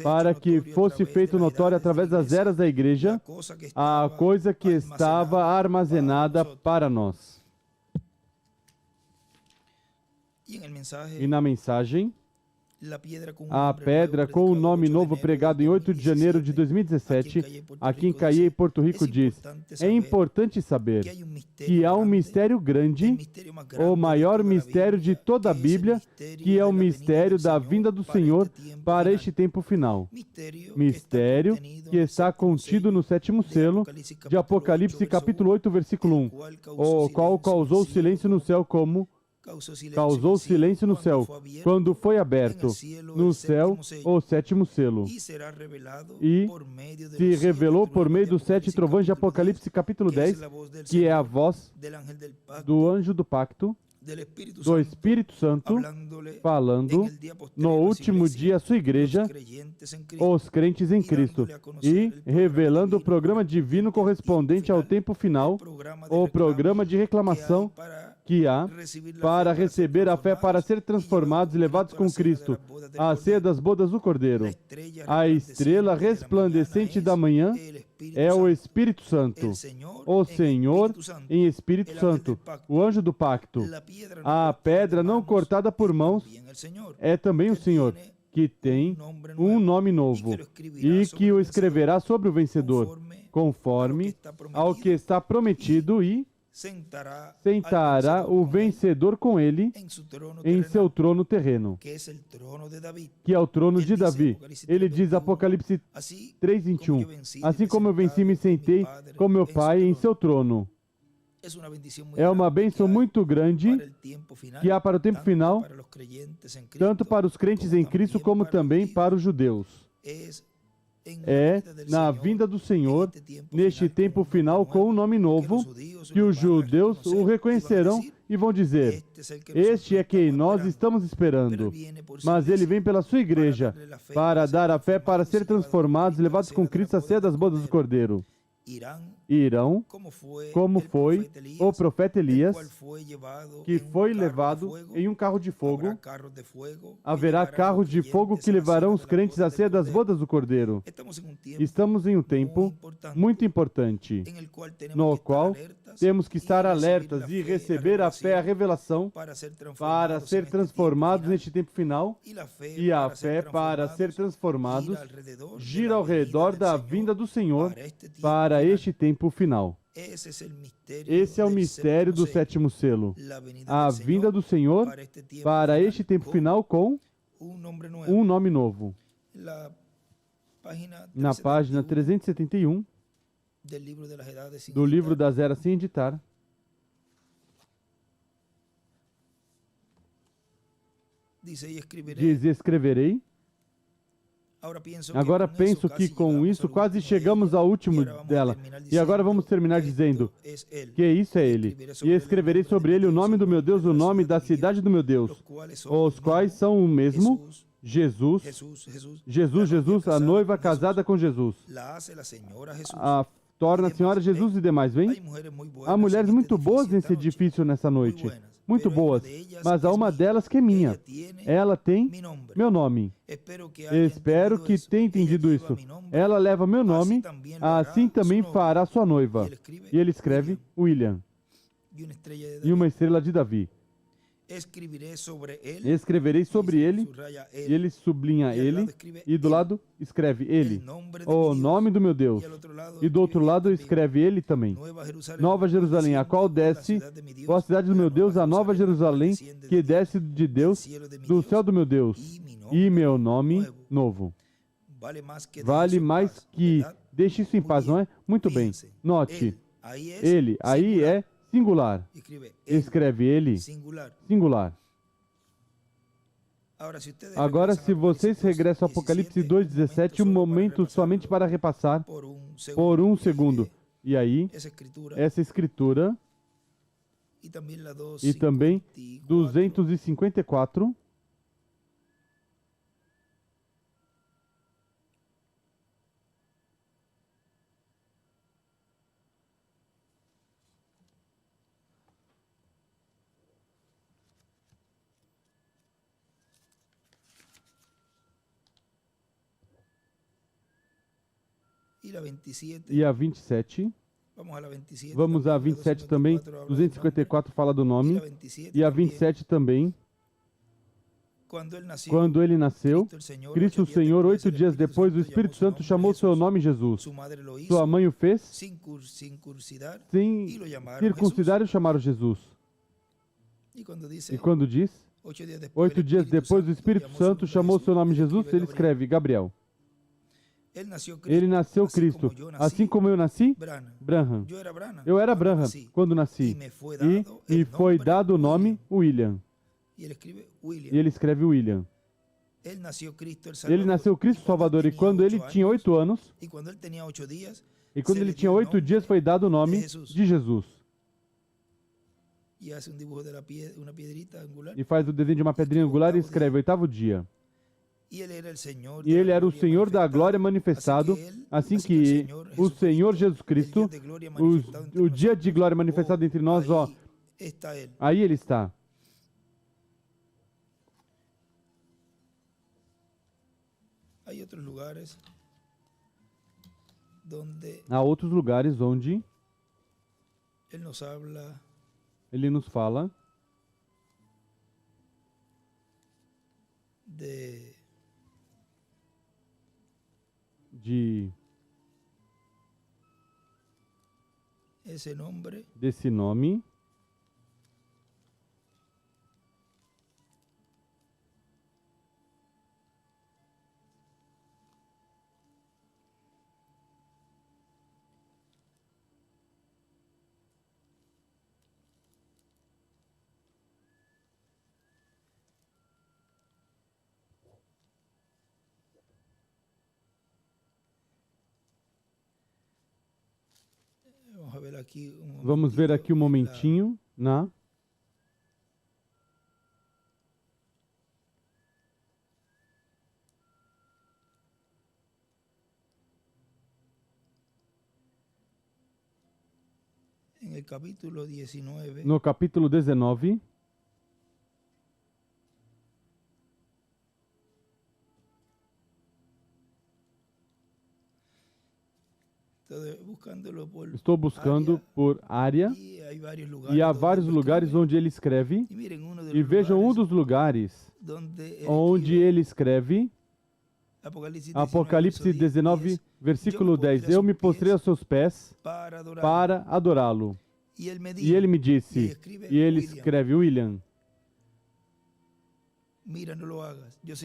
para que fosse feito notório através das eras da igreja a coisa que estava armazenada para nós. E na mensagem, a pedra com o nome novo pregado em 8 de janeiro de 2017, aqui em Cayey, Porto Rico, diz: é importante saber que há um mistério grande, o maior mistério de toda a Bíblia, que é o mistério da vinda do Senhor para este tempo final. Mistério que está contido no 7º selo de Apocalipse, capítulo 8, versículo 1, o qual causou silêncio no céu como... Causou silêncio no céu, quando foi aberto no céu o 7º selo. E se revelou por meio dos 7 trovões de Apocalipse, capítulo 10, que é a voz do anjo do pacto, do Espírito Santo, falando no último dia à sua igreja, os crentes em Cristo, e revelando o programa divino correspondente ao tempo final, o programa de reclamação que há para receber a fé para ser transformados e levados com Cristo à ceia das bodas do Cordeiro. A estrela resplandecente da manhã é o Espírito Santo, o Senhor em Espírito Santo, o anjo do pacto. A pedra não cortada por mãos é também o Senhor, que tem um nome novo e que o escreverá sobre o vencedor, conforme ao que está prometido, e sentará o vencedor com ele em seu trono terreno, que é o trono de Davi. Ele diz, Apocalipse 3:21, assim como eu venci e me sentei com meu Pai em seu trono. É uma bênção muito grande que há para o tempo final, tanto para os crentes em Cristo como também para os judeus. É na vinda do Senhor, neste tempo final, com um nome novo, que os judeus o reconhecerão e vão dizer: este é quem nós estamos esperando. Mas ele vem pela sua igreja, para dar a fé para ser transformados e levados com Cristo à ceia das bodas do Cordeiro. Irão, como foi o profeta Elias, que foi levado em um carro de fogo. Haverá carros de fogo que levarão os crentes à ceia das bodas do Cordeiro. Estamos em um tempo muito importante, no qual temos que estar alertas e receber a fé, a revelação, para ser transformados neste tempo final, e a fé para ser transformados gira ao redor da vinda do Senhor para este tempo final. Esse é o mistério do 7º selo, a vinda do Senhor para este tempo final com um nome novo. Na página 371 do livro das eras sem editar, diz: escreverei Agora penso que com isso quase chegamos ao último dela. E agora vamos terminar dizendo que isso é ele. E escreverei sobre ele o nome do meu Deus, o nome da cidade do meu Deus, os quais são o mesmo Jesus, a noiva casada com Jesus. Torna a Senhora Jesus e demais, vem? Há mulheres muito boas nesse edifício nessa noite. Muito boas. Mas há uma delas que é minha. Ela tem meu nome. Espero que tenha entendido isso. Ela leva meu nome, assim também fará sua noiva. E ele escreve William. E uma estrela de Davi. Escreverei sobre ele, e ele sublinha ele, e do lado escreve ele, o nome do meu Deus. E do outro lado escreve ele também. Nova Jerusalém, a qual desce, ó a cidade do meu Deus, a Nova Jerusalém, que desce de Deus, do céu do meu Deus, e meu nome novo. Vale mais que deixe isso em paz, não é? Muito bem. Note, ele, aí é singular. Escreve ele, singular. Agora, se vocês regressam ao Apocalipse 2,17, um momento somente para repassar por um segundo. E aí, essa escritura, e também 254, e a 27. Vamos a 27 também. 254 fala do nome. E a 27 também. Quando ele nasceu, Cristo o Senhor, 8 dias depois, o Espírito Santo chamou seu nome Jesus. Sua mãe o fez sem circuncidar e o chamaram Jesus. E quando diz, 8 dias depois, o Espírito Santo chamou seu nome Jesus, ele escreve Gabriel. Ele nasceu Cristo, assim como eu nasci, Branham. Eu era Branham quando nasci, e me foi dado o nome William. E ele escreve William. Ele nasceu Cristo Salvador, e quando ele tinha 8 anos, e quando ele tinha 8 dias, foi dado o nome de Jesus. E faz o desenho de uma pedrinha angular e escreve 8º dia. E ele era o Senhor da glória manifestado, assim que o Senhor Jesus Cristo, o dia de glória manifestado entre nós, ó, aí ele está. Há outros lugares onde ele nos fala desse nome, vamos ver aqui um momentinho no capítulo 19, estou buscando por área, e há vários lugares onde ele escreve, e vejam um dos lugares onde ele escreve, Apocalipse 19, versículo 10, eu me postrei aos seus pés para adorá-lo. E ele me disse, e ele escreve, William,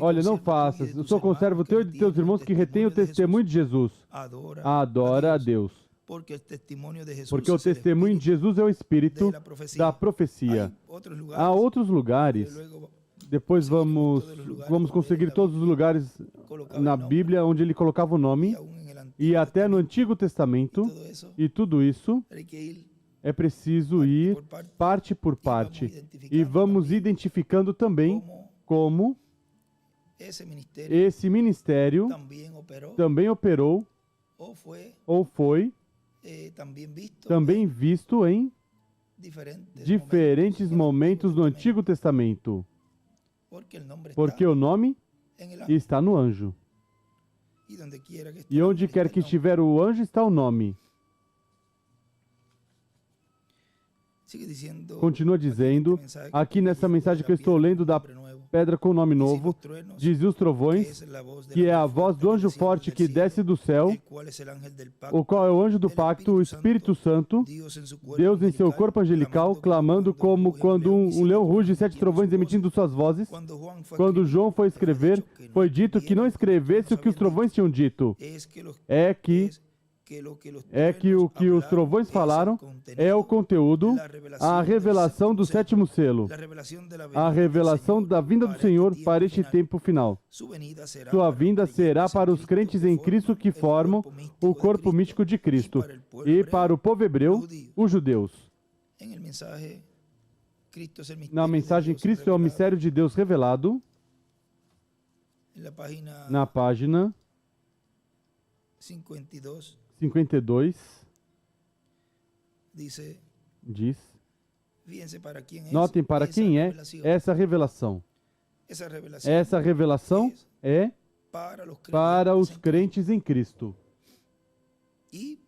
olha, não faças, eu sou conservo teu e de teus irmãos que retêm o testemunho de Jesus. Adora a Deus. Porque o testemunho de Jesus é o espírito da profecia. Há outros lugares, Depois vamos conseguir todos os lugares na Bíblia onde ele colocava o nome. E até no Antigo Testamento. E tudo isso é preciso ir parte por parte. E vamos identificando também como esse ministério também operou ou foi também visto em diferentes momentos do Antigo Testamento. Porque o nome está no anjo. E onde quer que estiver o anjo, está o nome. Continua dizendo, aqui nessa mensagem que eu estou lendo da pedra com o nome novo, dizia os trovões, que é a voz do anjo forte que desce do céu, o qual é o anjo do pacto, o Espírito Santo, Deus em seu corpo angelical, clamando como quando um leão ruge, 7 trovões emitindo suas vozes. Quando João foi escrever, foi dito que não escrevesse o que os trovões tinham dito. É que o que os trovões falaram é o conteúdo, a revelação do 7º selo, a revelação da vinda do Senhor para este tempo final. Sua vinda será para os crentes em Cristo que formam o corpo místico de Cristo e para o povo hebreu, os judeus. Na mensagem, Cristo é o mistério de Deus revelado, na página 52, diz, notem para quem é essa revelação. Essa revelação é para os crentes em Cristo e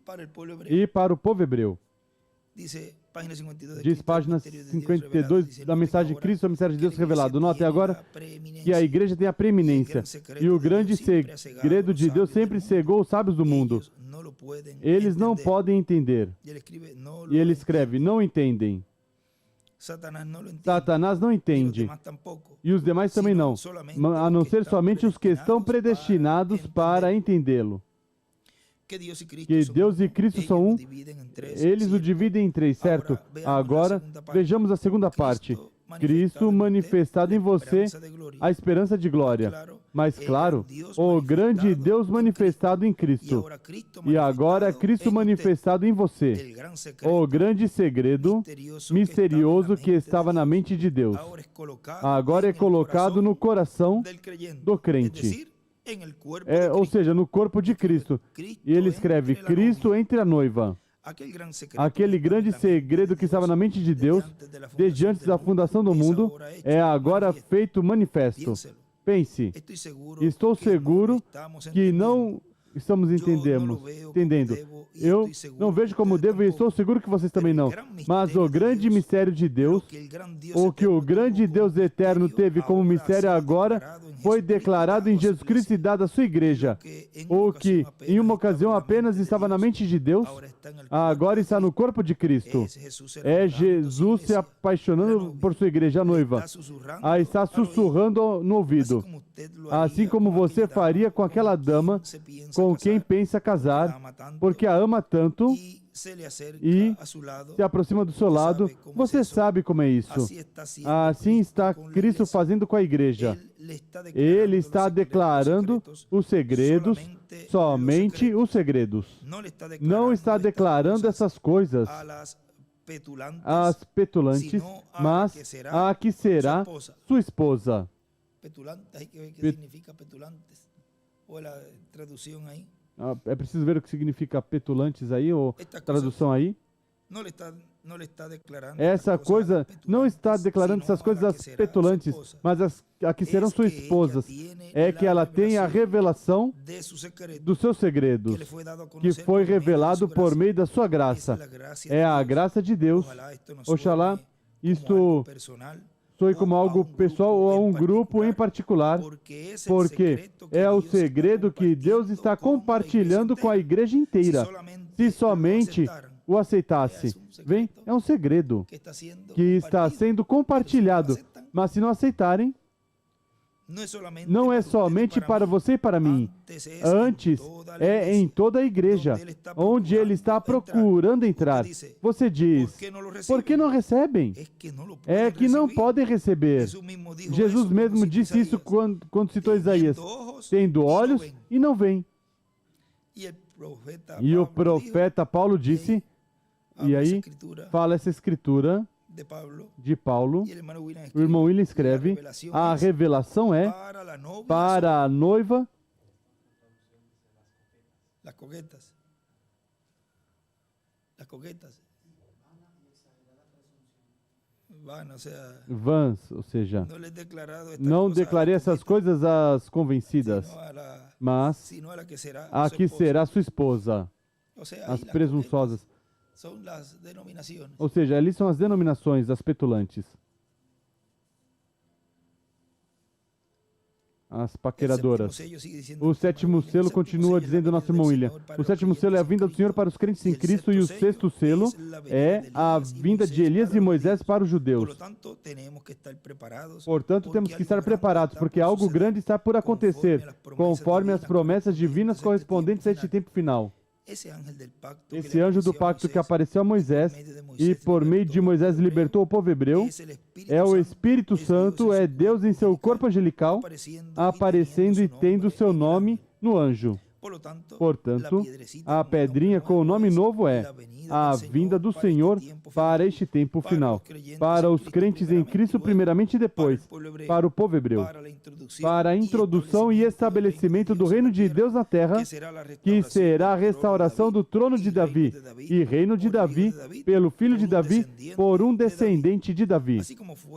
para o povo hebreu. Diz página 52 da mensagem de Cristo, o mistério de Deus revelado. Note agora que a igreja tem a preeminência e o grande segredo de Deus sempre cegou os sábios do mundo. Eles não podem entender. E ele escreve, não entendem. Satanás não entende. E os demais também não. A não ser somente os que estão predestinados para entendê-lo. Que Deus e Cristo são um, eles o dividem em 3, certo? Agora, vejamos a segunda parte. Cristo manifestado em você, a esperança de glória. Mas, claro, o grande Deus manifestado em Cristo. E agora, Cristo manifestado em você. O grande segredo misterioso que estava na mente de Deus. Agora é colocado no coração do crente. Ou seja, no corpo de Cristo. E ele escreve, Cristo entre a noiva. Aquele grande segredo que estava na mente de Deus, desde antes da fundação do mundo, é agora feito manifesto. Pense, estou seguro que não estamos entendendo. Eu não vejo como devo e estou seguro que vocês também não. Mas o grande mistério de Deus, o que o grande Deus eterno teve como mistério agora, foi declarado em Jesus Cristo e dado à sua igreja. O que em uma ocasião apenas estava na mente de Deus, agora está no corpo de Cristo. É Jesus se apaixonando por sua igreja, a noiva. A está sussurrando no ouvido. Assim como você faria com aquela dama com quem pensa casar, porque a ama tanto e se aproxima do seu lado. Você sabe como é isso. Assim está Cristo fazendo com a igreja. Ele está declarando os segredos, somente os segredos. Não está declarando essas coisas às petulantes, mas a que será sua esposa. É preciso ver o que significa petulantes aí, ou tradução aí. Essa coisa não está declarando essas coisas às petulantes, mas a que serão suas esposas. É que ela tem a revelação dos seus segredos, que foi revelado por meio da sua graça. É a graça de Deus. Oxalá isto soe como algo pessoal ou a um grupo em particular, porque é o segredo que Deus está compartilhando com a igreja inteira. Se somente o aceitasse. Vem, é um segredo que está sendo compartilhado. Mas se não aceitarem, não é somente para você e para mim. Antes, é em toda a igreja, onde ele está procurando entrar. Você diz, por que não recebem? É que não podem receber. Jesus mesmo disse isso quando citou Isaías. Tendo olhos e não veem. E o profeta Paulo disse, e aí fala essa escritura de Paulo, o irmão William escreve, a revelação é para a noiva vãs, ou seja, não declarei essas coisas às convencidas, mas a que será sua esposa, as presunçosas. Ou seja, ali são as denominações, as petulantes. As paqueradoras. O sétimo selo continua dizendo nosso irmão William. O sétimo selo é a vinda do Senhor para os crentes em Cristo e o sexto selo é a vinda de Elias e Moisés para os judeus. Portanto, temos que estar preparados, porque algo grande está por acontecer, conforme as promessas divinas correspondentes a este tempo final. Esse anjo do pacto que apareceu a Moisés e por meio de Moisés libertou o povo hebreu é o Espírito Santo, é Deus em seu corpo angelical, aparecendo e tendo seu nome no anjo. Portanto, a pedrinha com o nome novo é a vinda do Senhor para este tempo final, para os crentes em Cristo primeiramente e depois, para o povo hebreu, para a introdução e estabelecimento do reino de Deus na terra, que será a restauração do trono de Davi e reino de Davi pelo filho de Davi por um descendente de Davi.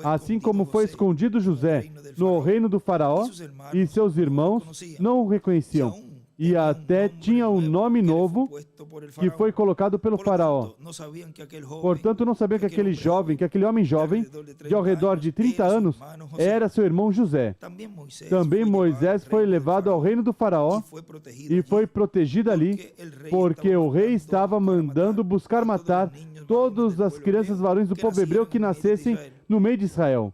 Assim como foi escondido José no reino do faraó e seus irmãos não o reconheciam. E até tinha um nome novo que foi colocado pelo faraó. Portanto, não sabiam que aquele homem jovem, de ao redor de 30 anos, era seu irmão José. Também Moisés foi levado ao reino do faraó e foi protegido ali, porque o rei estava mandando buscar matar todas as crianças varões do povo hebreu que nascessem no meio de Israel.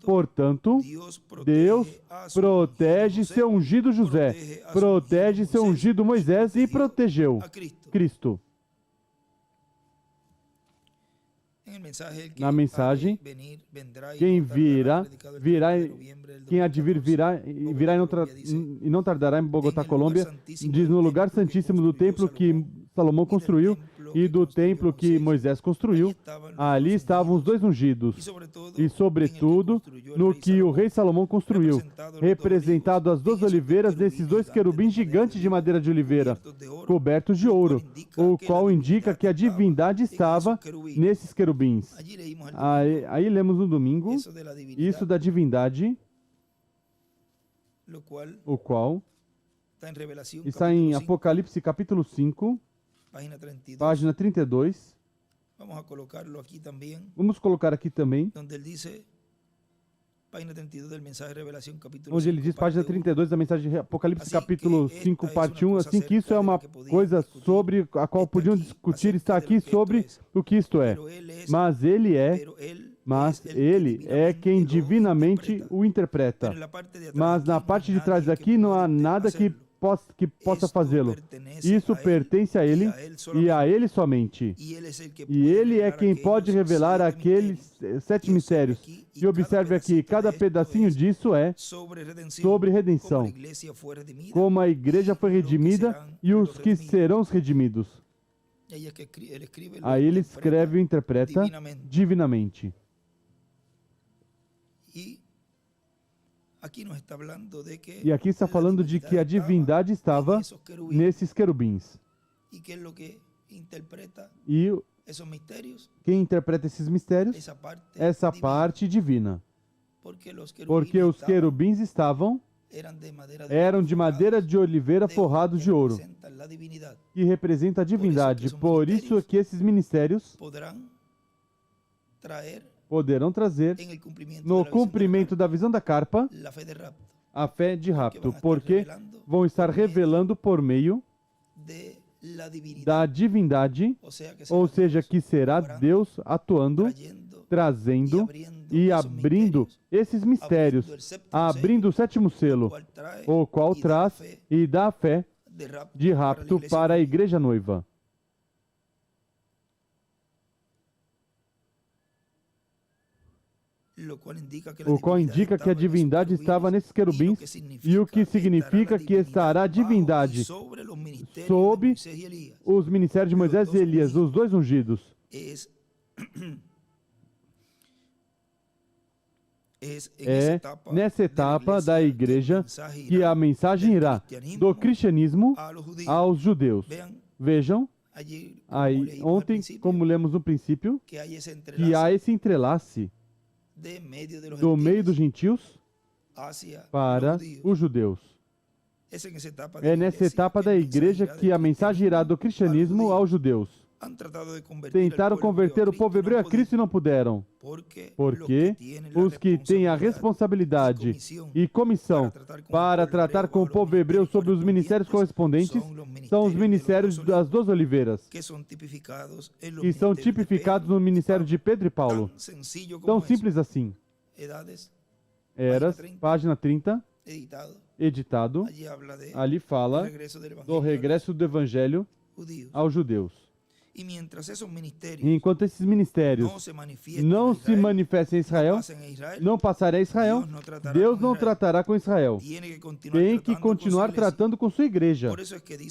Portanto, Deus protege seu ungido José, protege seu ungido Moisés e protegeu Cristo. Na mensagem, quem virá, quem há de vir, virá e não tardará em Bogotá, Colômbia, diz no lugar santíssimo do templo que Salomão construiu e do templo que Moisés construiu, ali estavam os dois ungidos, e sobretudo no que o rei Salomão construiu, representado as duas oliveiras desses dois querubins gigantes de madeira de oliveira, cobertos de ouro, o qual indica que a divindade estava nesses querubins. Aí lemos no domingo, isso da divindade, o qual está em Apocalipse capítulo 5, página 32. Vamos colocar aqui também. Onde ele diz, página 32 da mensagem de Apocalipse capítulo 5, parte 1, assim que isso é uma coisa sobre a qual podiam discutir, está aqui sobre o que isto é. Mas ele é quem divinamente o interpreta. Mas na parte de trás daqui não há nada que possa fazê-lo. Isso pertence a ele e a ele somente. E ele é quem pode revelar aqueles 7 mistérios. E observe aqui, cada pedacinho disso é sobre redenção. Como a igreja foi redimida e os que serão os redimidos. Aí ele escreve e interpreta divinamente. E aqui está falando de que a divindade estava nesses querubins. E quem interpreta esses mistérios? Essa parte divina. Porque os querubins eram de madeira de oliveira forrados de ouro, que representa a divindade. Por isso é que esses ministérios poderão trazer, no cumprimento da visão da carpa, a fé de rapto, porque vão estar revelando por meio da divindade, ou seja, que será Deus atuando, trazendo e abrindo esses mistérios, abrindo o sétimo selo, o qual traz e dá a fé de rapto para a igreja noiva. O qual indica que a divindade estava nesses querubins, e o que significa que estará a divindade sob os ministérios de Moisés e Elias, os dois ungidos. É nessa etapa da igreja que a mensagem irá do cristianismo aos judeus. Vejam, aí, ontem, como lemos no princípio, que há esse entrelace do meio dos gentios para os judeus. É nessa etapa da igreja que a mensagem irá do cristianismo aos judeus. Tentaram converter o povo hebreu a Cristo e não puderam, porque os que têm a responsabilidade e comissão para tratar com o povo hebreu sobre os ministérios correspondentes são os ministérios das duas oliveiras, que são tipificados no ministério de Pedro e Paulo. Tão simples assim. Eras, página 30, editado, ali fala do regresso do Evangelho aos judeus. E enquanto esses ministérios não se manifestam em Israel, não passarem a Israel, Deus não tratará com Israel. Tem que continuar tratando com sua igreja.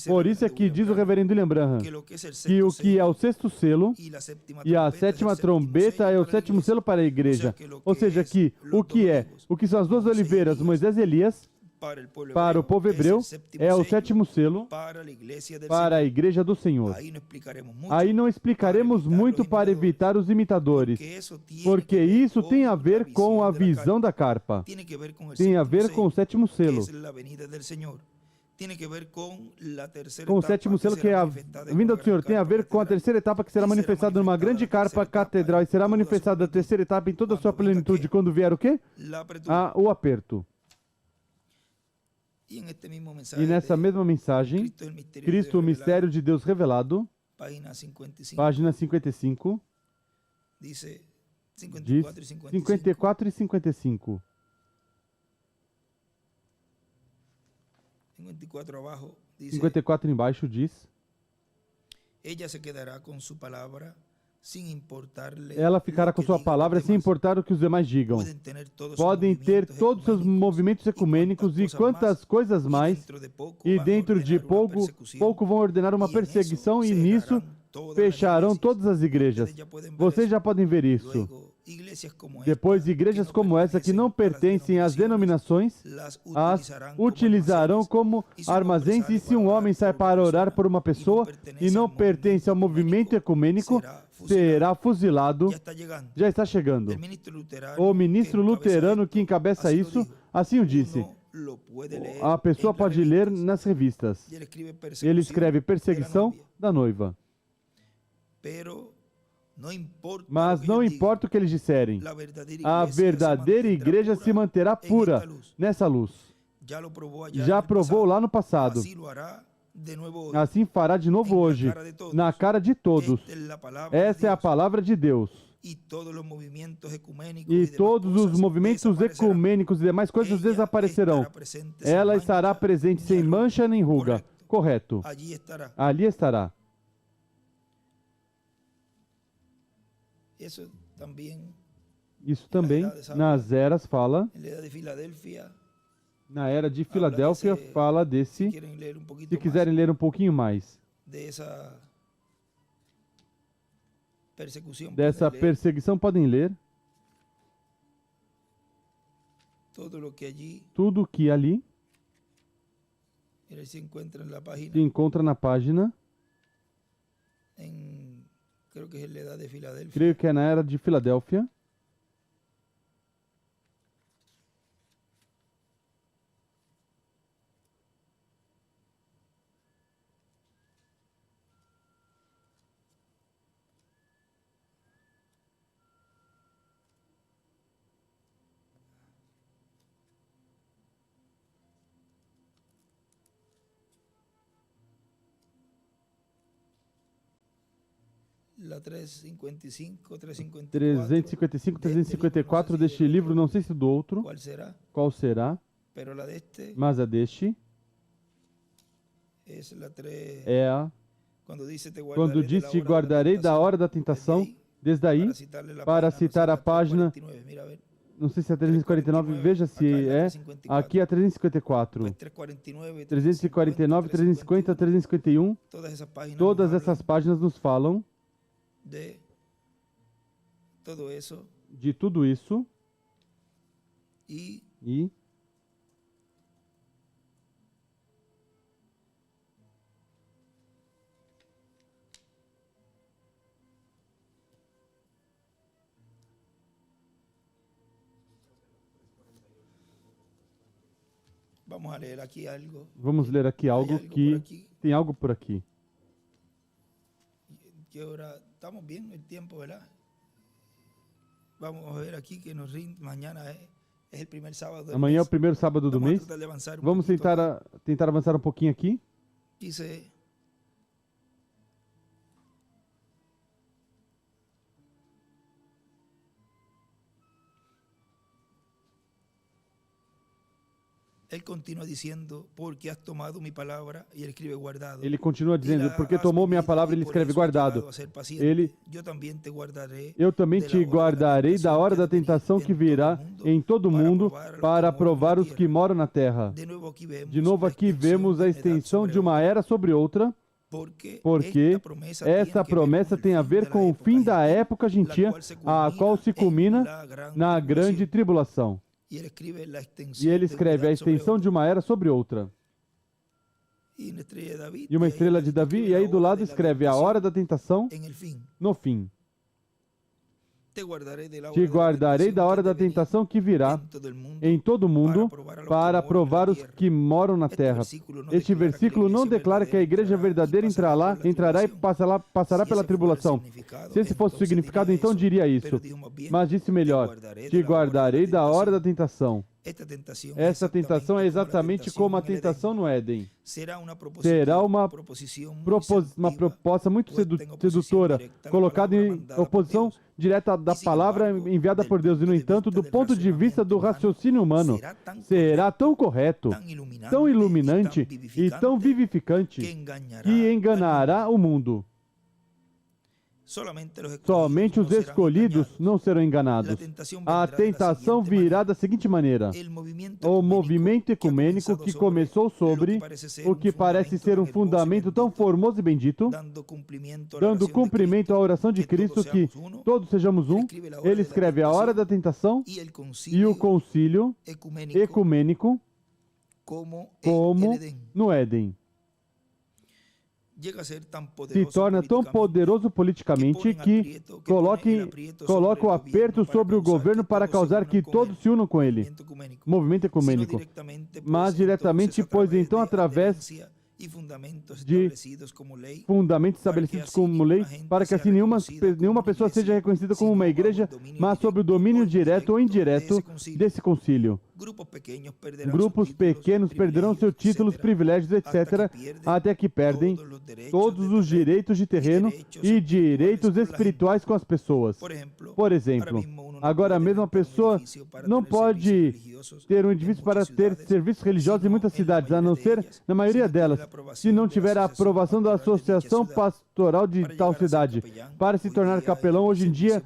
Por isso é que diz o reverendo William Branham que o que é o sexto selo e a sétima trombeta é o sétimo selo para a igreja. Ou seja, que o que são as duas oliveiras, Moisés e Elias, para o povo hebreu, é o sétimo selo para a igreja do Senhor. Aí não explicaremos muito para evitar os imitadores, porque isso tem a ver com a visão da carpa, tem a ver com o sétimo selo. Com o sétimo selo, que é a vinda do Senhor, tem a ver com a terceira etapa, que será manifestada numa grande carpa catedral, e será manifestada a terceira etapa em toda a sua plenitude, quando vier o quê? O aperto. E nessa mesma mensagem, Cristo, o mistério de Deus revelado, página 55, diz 54 e 55. 54 embaixo diz: ela ficará com sua palavra sem importar o que os demais digam. Podem ter todos os seus movimentos ecumênicos e quantas coisas mais, e dentro de pouco vão ordenar uma perseguição, e nisso fecharão todas as igrejas. Vocês já podem ver isso. Depois, igrejas como essa, que não pertencem às denominações, as utilizarão como armazéns, e se um homem sai para orar por uma pessoa e não pertence ao movimento ecumênico, será fuzilado. Já está chegando. O ministro luterano que encabeça isso, assim o disse. A pessoa pode ler nas revistas. Ele escreve perseguição da noiva. Mas não importa o que eles disserem, a verdadeira igreja se manterá pura nessa luz. Já provou lá no passado. Assim fará de novo hoje, na cara de todos. Essa é a palavra de Deus. E todos os movimentos ecumênicos e demais coisas desaparecerão. Ela estará presente sem mancha nem ruga. Correto. Ali estará. Isso também nas eras fala. Na era de Filadélfia fala desse. Se quiserem ler um pouquinho mais dessa perseguição, podem ler. Tudo que ali se encontra na página. Creio que é na era de Filadélfia. 355, 354 deste livro, não sei se do outro. Qual será? Mas a deste é a... Quando diz te guardarei da hora da tentação, desde aí, para citar a página, não sei se é 349, veja se é, aqui é 354. 349, 350, 351, todas essas páginas nos falam de tudo isso e vamos ler aqui algo que tem algo por aqui. Estamos bem no tempo, ¿verdad? Vamos ver aqui que nos rinde mañana é o primeiro sábado. Amanhã é o primeiro sábado do mês. Vamos tentar avançar um pouquinho aqui. Dice: Ele continua dizendo, porque has tomado minha palavra, e ele escreve guardado. Ele continua dizendo, porque tomou minha palavra, ele escreve guardado. Eu também te guardarei da hora da tentação que virá em todo mundo para provar os que moram na terra. De novo aqui vemos a extensão de uma era sobre outra, porque essa promessa tem a ver com o fim da época gentia, a qual se culmina na grande tribulação. E ele escreve a extensão de uma era sobre outra. E uma estrela de Davi, e aí do lado escreve a hora da tentação no fim. Te guardarei da hora da tentação que virá em todo o mundo para provar os que moram na terra. Este versículo não declara que a igreja verdadeira entrará e passará pela tribulação. Se esse fosse o significado, então diria isso. Mas disse melhor, te guardarei da hora da tentação. Essa tentação é exatamente como a tentação no Éden. Será uma proposta muito sedutora, colocada em oposição direta da palavra enviada por Deus. E, no entanto, do ponto de vista do raciocínio humano, será tão correto, tão iluminante e tão vivificante que enganará o mundo. Somente os escolhidos não serão enganados. A tentação virá da seguinte maneira: o movimento ecumênico que começou sobre o que parece ser um fundamento tão formoso e bendito, dando cumprimento à oração de Cristo, que todos sejamos um. Ele escreve a hora da tentação e o concílio ecumênico como no Éden. Se torna tão poderoso politicamente que coloca o aperto sobre o governo para causar que todos se unam com ele. Movimento ecumênico. Mas diretamente, pois então, através de fundamentos estabelecidos como lei, para que assim nenhuma pessoa seja reconhecida como uma igreja, mas sob o domínio direto ou indireto desse concílio. Grupos pequenos perderão seus títulos, privilégios, etc., até que perdem todos os direitos de terreno e direitos espirituais com as pessoas. Por exemplo, agora mesmo a pessoa não pode ter um edifício para ter serviços religiosos em muitas cidades, a não ser na maioria delas, se não tiver a aprovação da associação pastoral de tal cidade. Para se tornar capelão, hoje em dia,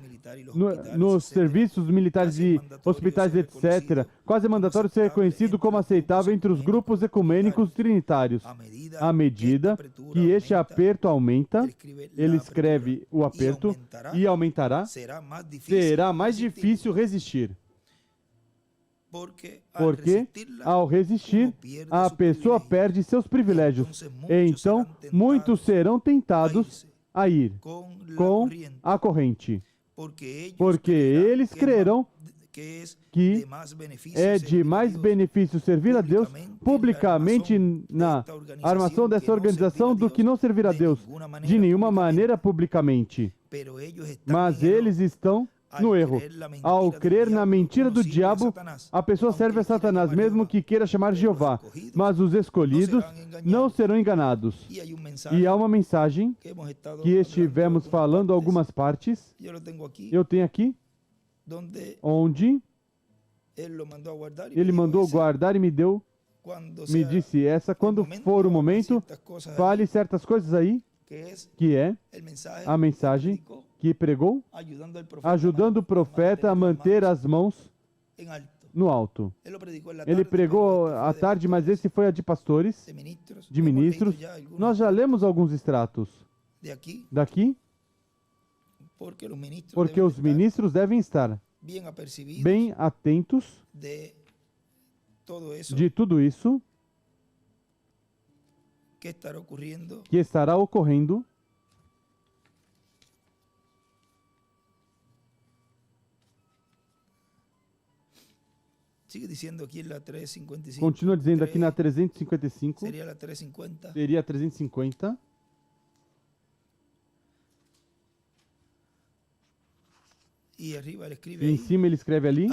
nos serviços militares e hospitais, etc., quase é mandatório ser reconhecido como aceitável entre os grupos ecumênicos trinitários. À medida que este aperto aumenta, ele escreve o aperto e aumentará, será mais difícil resistir. Porque, ao resistir, a pessoa perde seus privilégios. Então, muitos serão tentados a ir com a corrente. Porque eles crerão que é de mais benefício servir a Deus publicamente na armação dessa organização do que não servir a Deus de nenhuma maneira publicamente. Mas eles estão no erro. Ao crer na mentira do diabo, a pessoa serve a Satanás, mesmo que queira chamar Jeová. Mas os escolhidos não serão enganados. E há uma mensagem que estivemos falando algumas partes. Eu tenho aqui, onde ele mandou guardar e me disse essa, quando for o momento, fale certas coisas aí, que é a mensagem que pregou, ajudando o profeta a manter as mãos no alto. Ele pregou à tarde, mas esse foi a de pastores, de ministros. Nós já lemos alguns extratos daqui, porque os ministros devem estar bem atentos de tudo isso que estará ocorrendo. Continua dizendo aqui na 355. Seria a 350. E em cima ele escreve ali: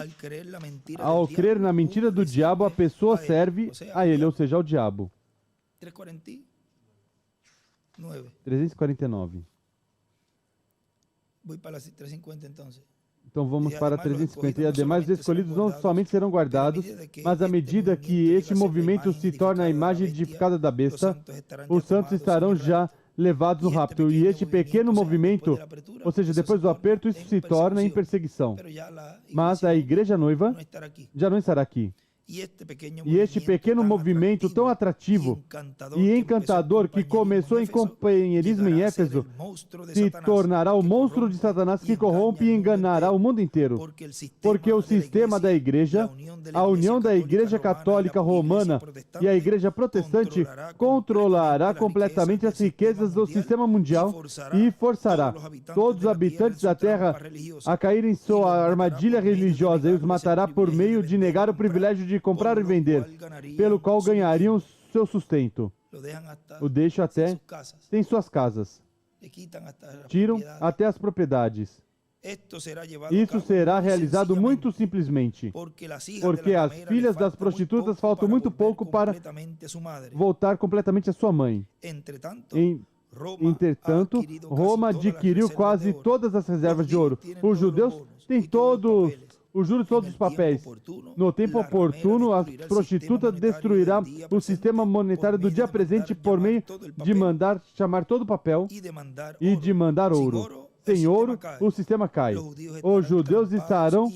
ao crer na mentira do diabo, a pessoa serve a ele, ou seja, ao diabo. 349. Então vamos para 350. E ademais, os escolhidos não somente serão guardados, mas à medida que este movimento se torna a imagem edificada da besta, os santos estarão já levados no rapto. E este pequeno movimento, ou seja, depois do aperto, isso se torna em perseguição. Mas a igreja noiva já não estará aqui. E este pequeno movimento tão atrativo e encantador que começou em companheirismo em Éfeso se tornará o monstro de Satanás que corrompe e enganará o mundo inteiro. Porque o sistema da igreja, a união da igreja católica romana e a igreja protestante controlará completamente as riquezas do sistema mundial e forçará todos os habitantes da terra a cair em sua armadilha religiosa e os matará por meio de negar o privilégio de comprar e vender, pelo qual ganhariam seu sustento. O deixam até em suas casas. Tiram até as propriedades. Isso será realizado muito simplesmente, porque as filhas das prostitutas faltam muito pouco para voltar completamente à sua mãe. Entretanto, Roma adquiriu quase todas as reservas de ouro. Os judeus têm os juros, todos os papéis. No tempo oportuno, a prostituta destruirá o sistema monetário do dia presente por meio de mandar chamar todo o papel e de mandar ouro. Sem ouro, o sistema cai. Os judeus estarão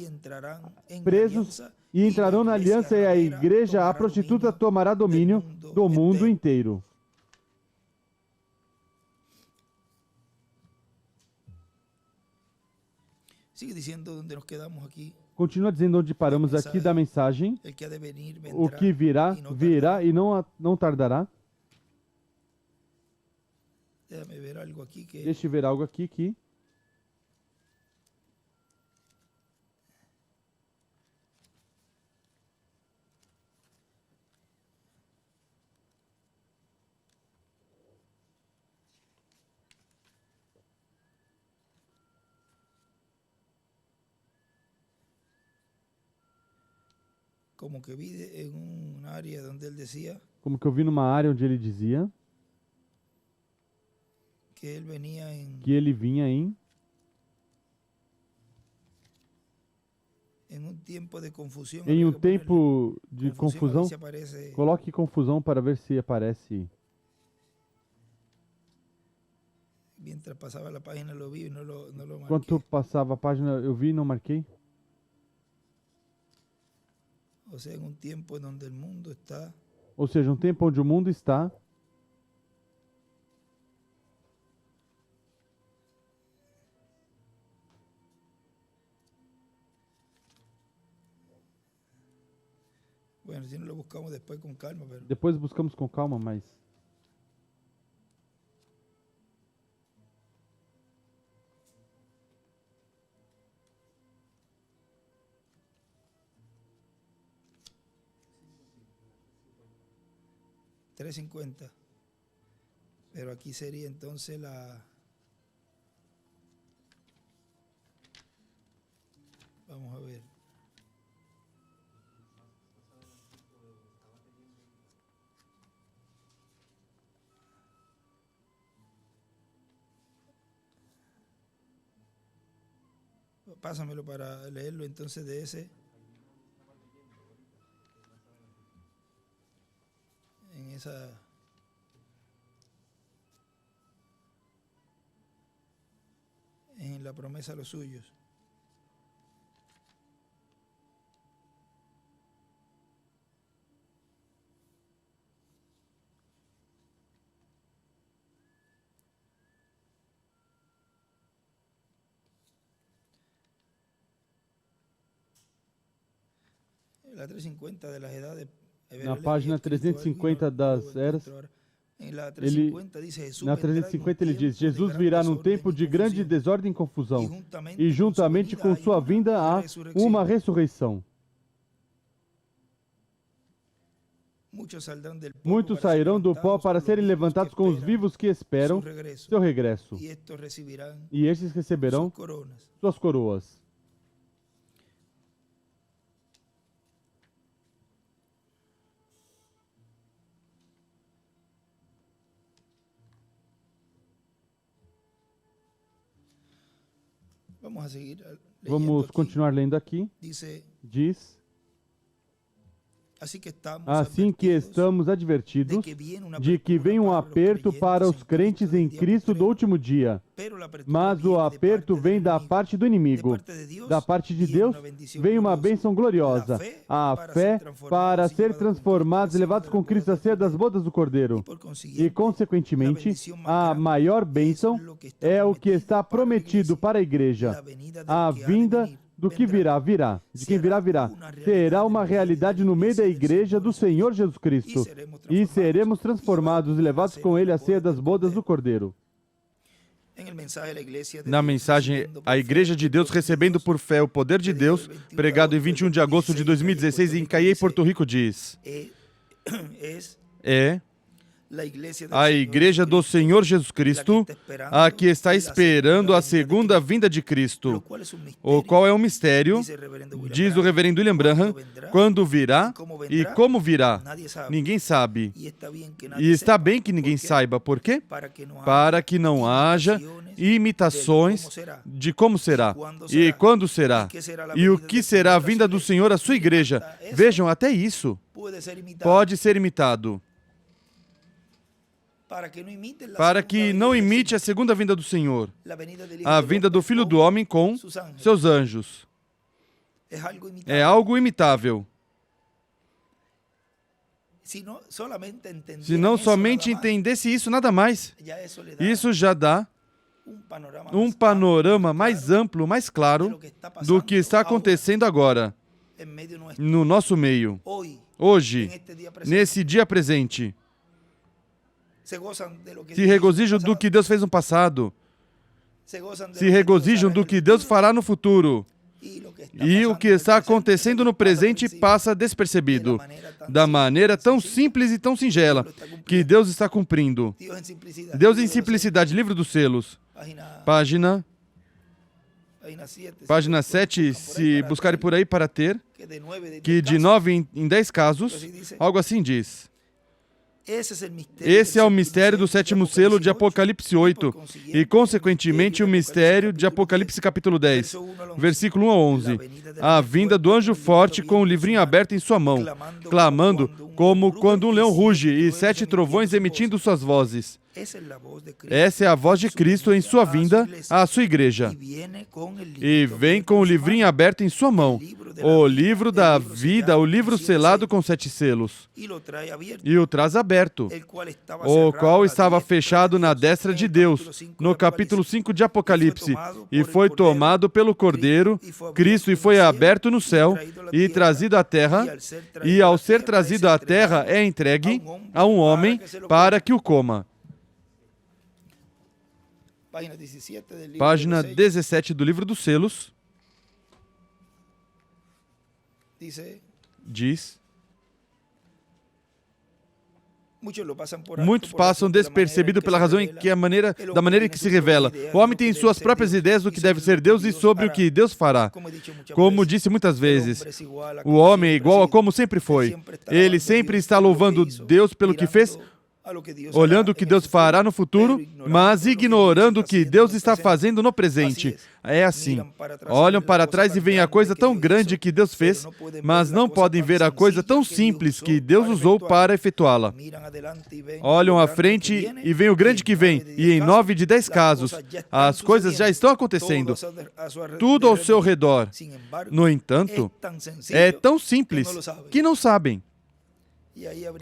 presos e entrarão na aliança e a igreja, a prostituta, tomará domínio do mundo inteiro. Continua dizendo onde paramos aqui da mensagem. O que virá, virá e não tardará. Deixa eu ver algo aqui que... Como que eu vi numa área onde ele dizia que ele vinha em um tempo de confusão. Coloque confusão para ver se aparece. Enquanto passava a página, eu vi e não marquei. Ou seja, um tempo onde o mundo está depois buscamos com calma, mas 350. Pero aquí sería entonces Vamos a ver. Pásamelo para leerlo entonces de ese. En esa. En la promesa a los suyos. La 350 de las edades. Na página 350 das eras, na 350 ele diz: Jesus virá num tempo de grande desordem e confusão, e juntamente com sua vinda há uma ressurreição. Muitos sairão do pó para serem levantados com os vivos que esperam seu regresso, e estes receberão suas coroas. Vamos continuar lendo aqui. Diz: assim que estamos advertidos de que vem um aperto para os crentes em Cristo do último dia. Mas o aperto vem da parte do inimigo. Da parte de Deus vem uma bênção gloriosa, a fé para ser transformados e levados com Cristo a ceia das bodas do Cordeiro. E, consequentemente, a maior bênção é o que está prometido para a igreja. A vinda do que virá, virá. De quem virá, virá. Será uma realidade no meio da igreja do Senhor Jesus Cristo. E seremos transformados e levados com Ele à ceia das bodas do Cordeiro. Na mensagem, a Igreja de Deus recebendo por fé o poder de Deus, pregado em 21 de agosto de 2016 em Cayey, Porto Rico, diz: é a Igreja do Senhor Jesus Cristo, a que está esperando a segunda vinda de Cristo, o qual é um mistério, diz o reverendo William Branham, quando virá e como virá. Ninguém sabe. E está bem que ninguém saiba. Por quê? Para que não haja imitações de como será e quando será. E o que será a vinda do Senhor à sua igreja. Vejam, até isso pode ser imitado. Para que não imite a segunda vinda do Senhor, a vinda do Filho do Homem com seus anjos. É algo imitável. Se não somente entendesse isso, nada mais. Isso já dá um panorama mais amplo, mais claro do que está acontecendo agora, no nosso meio, hoje, nesse dia presente. Se regozijam do que Deus fez no passado. Se regozijam do que Deus fará no futuro. E o que está acontecendo no presente passa despercebido, da maneira tão simples e tão singela, que Deus está cumprindo. Deus em Simplicidade, Livro dos Selos. Página 7, se buscarem por aí para ter, que de 9 em 10 casos, algo assim diz. Esse é o mistério do sétimo selo de Apocalipse 8 e, consequentemente, o mistério de Apocalipse capítulo 10, versículo 1 a 11. A vinda do anjo forte com o livrinho aberto em sua mão, clamando como quando um leão ruge e 7 trovões emitindo suas vozes. Essa é a voz de Cristo em sua vinda à sua igreja. E vem com o livrinho aberto em sua mão, o livro da vida, o livro selado com 7 selos. E o traz aberto, o qual estava fechado na destra de Deus, no capítulo 5 de Apocalipse, e foi tomado pelo Cordeiro, Cristo, e foi aberto no céu, e trazido à terra, e ao ser trazido à terra é entregue a um homem para que o coma. Página 17 do Livro dos Selos diz: Muitos passam despercebido pela razão da maneira em que se revela. O homem tem suas próprias ideias do que deve ser Deus e sobre o que Deus fará. Como disse muitas vezes, o homem é igual a como sempre foi. Ele sempre está louvando Deus pelo que fez, olhando o que Deus fará no futuro, mas ignorando o que Deus está fazendo no presente. É assim. Olham para trás e veem a coisa tão grande que Deus fez, mas não podem ver a coisa tão simples que Deus usou para efetuá-la. Olham à frente e veem o grande que vem, e em 9 de 10 casos, as coisas já estão acontecendo. Tudo ao seu redor. No entanto, é tão simples que não sabem.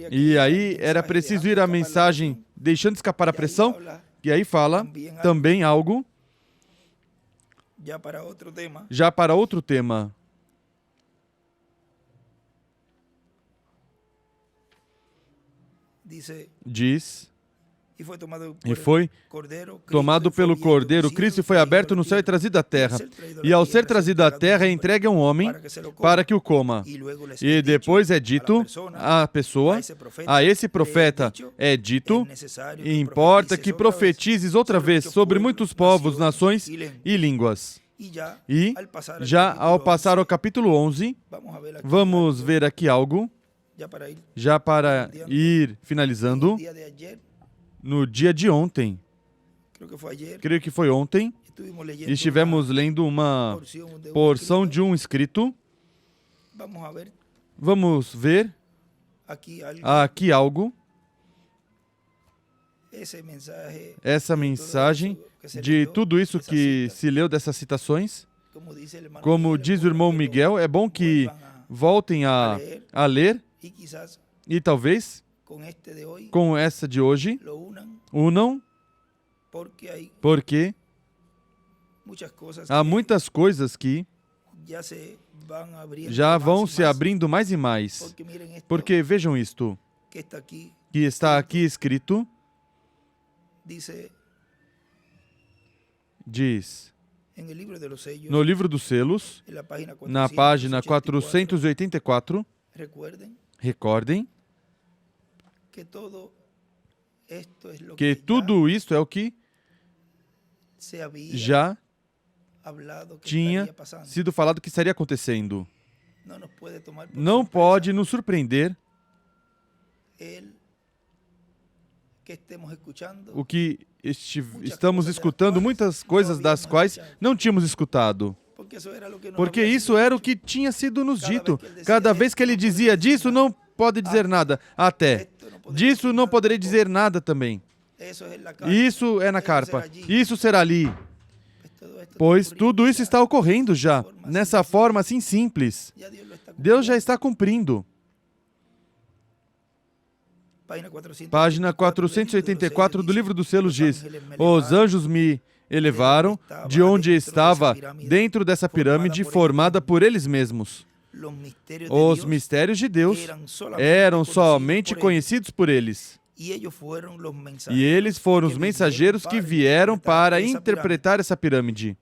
E aí era preciso ir à mensagem deixando escapar a pressão, e aí fala também algo já para outro tema. Diz, e foi tomado pelo Cordeiro, Cristo foi aberto no céu e trazido à terra. E ao ser trazido à terra, é entregue a um homem para que o coma. E depois é dito à pessoa, a esse profeta é dito, importa que profetizes outra vez sobre muitos povos, nações e línguas. E, já ao passar ao capítulo 11, vamos ver aqui algo, já para ir finalizando. No dia de ontem, creio que foi ontem, estivemos lendo uma porção de um escrito. Vamos ver aqui algo. Essa mensagem de tudo isso que se leu dessas citações. Como diz o irmão Miguel, é bom que voltem a ler e talvez com essa de hoje, unam, porque há muitas coisas que já vão se abrindo mais e mais. Porque vejam isto, que está aqui escrito, diz, no livro dos selos, na página 484, recordem, que tudo isto é o que já tinha sido falado que estaria acontecendo. Não pode nos surpreender o que estamos escutando, muitas coisas das quais não tínhamos escutado. Porque isso era o que tinha sido nos dito. Cada vez que ele dizia, disso não pode dizer nada, até disso não poderei dizer nada também. Isso é na carpa, isso será ali. Pois tudo isso está ocorrendo já, nessa forma assim simples. Deus já está cumprindo. Página 484 do livro dos selos diz, os anjos me elevaram de onde estava dentro dessa pirâmide formada por eles mesmos. Os mistérios de Deus eram somente conhecidos por eles. E eles foram os mensageiros que vieram para interpretar essa pirâmide.